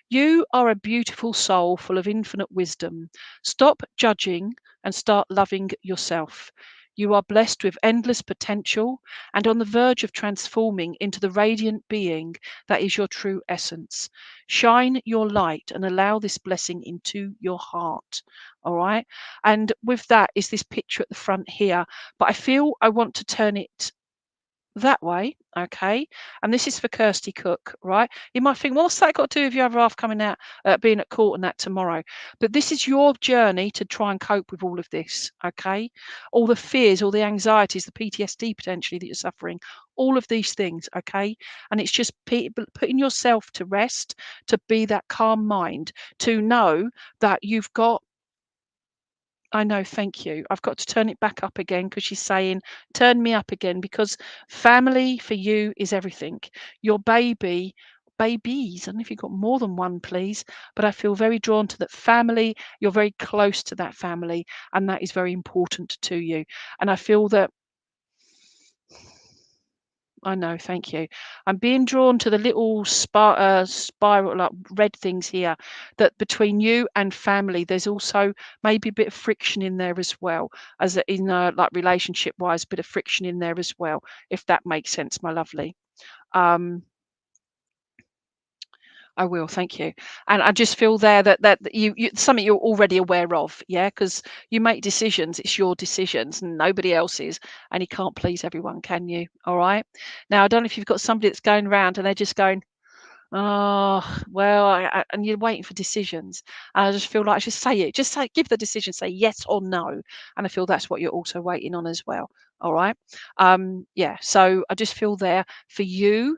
You are a beautiful soul full of infinite wisdom. Stop judging and start loving yourself. You are blessed with endless potential and on the verge of transforming into the radiant being that is your true essence. Shine your light and allow this blessing into your heart. All right. And with that is this picture at the front here. But I feel I want to turn it that way, okay? And this is for Kirsty Cook, right? You might think, well, what's that got to do with your other half coming out, being at court and that tomorrow? But this is your journey to try and cope with all of this, okay? All the fears, all the anxieties, the PTSD potentially that you're suffering, all of these things, okay? And it's just putting yourself to rest, to be that calm mind, to know that you've got. I know, thank you. I've got to turn it back up again because she's saying, turn me up again because family for you is everything. Your babies, I don't know if you've got more than one, please, but I feel very drawn to that family. You're very close to that family, and that is very important to you. And I feel that I know, thank you. I'm being drawn to the little spiral, like red things here, that between you and family, there's also maybe a bit of friction in there as well, as in like relationship wise, a bit of friction in there as well, if that makes sense, my lovely. Um, I will, thank you. And I just feel there that you something you're already aware of, yeah, because you make decisions, it's your decisions and nobody else's, and you can't please everyone, can you? All right. Now I don't know if you've got somebody that's going around and they're just going, oh, well, and you're waiting for decisions. And I just feel like just say it, just say, give the decision, say yes or no. And I feel that's what you're also waiting on as well. All right. Yeah. So I just feel there for you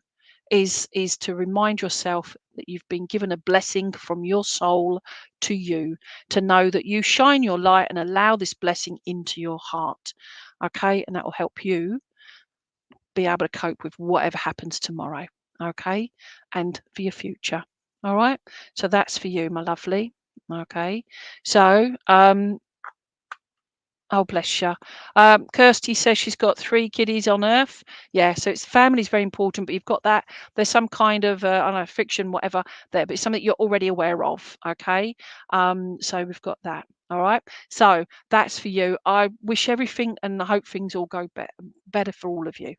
is to remind yourself that you've been given a blessing from your soul to you, to know that you shine your light and allow this blessing into your heart. Okay. And that will help you be able to cope with whatever happens tomorrow, okay, and for your future. All right. So that's for you, my lovely. Okay. So oh, bless you. Kirsty says she's got 3 kiddies on Earth. Yeah, so it's family is very important, but you've got that. There's some kind of, I don't know, fiction, whatever, there, but it's something you're already aware of. Okay. So we've got that. All right. So that's for you. I wish everything and I hope things all go better for all of you.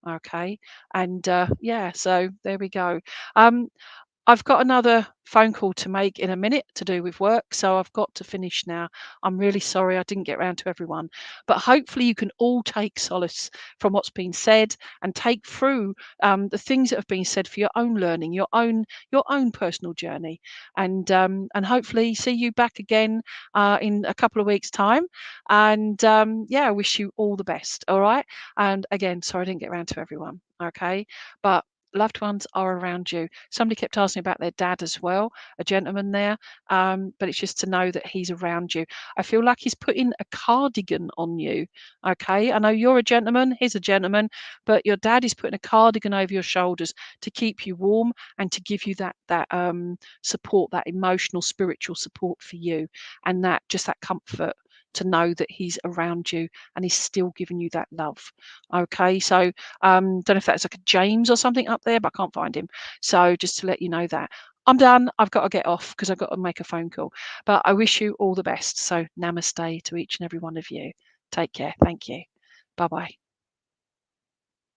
Okay. And yeah, so there we go. Um, I've got another phone call to make in a minute to do with work, so I've got to finish now. I'm really sorry I didn't get round to everyone, but hopefully you can all take solace from what's been said and take through the things that have been said for your own learning, your own personal journey, and hopefully see you back again in a couple of weeks' time. And yeah, I wish you all the best. All right. And again, sorry I didn't get round to everyone. Okay, but loved ones are around you. Somebody kept asking about their dad as well, a gentleman there. But it's just to know that he's around you. I feel like he's putting a cardigan on you. Okay. I know you're a gentleman, he's a gentleman, but your dad is putting a cardigan over your shoulders to keep you warm and to give you that support, that emotional, spiritual support for you, and that just that comfort to know that he's around you and he's still giving you that love. Okay, so don't know if that's like a James or something up there, but I can't find him. So just to let you know that. I'm done. I've got to get off because I've got to make a phone call. But I wish you all the best. So namaste to each and every one of you. Take care. Thank you. Bye bye.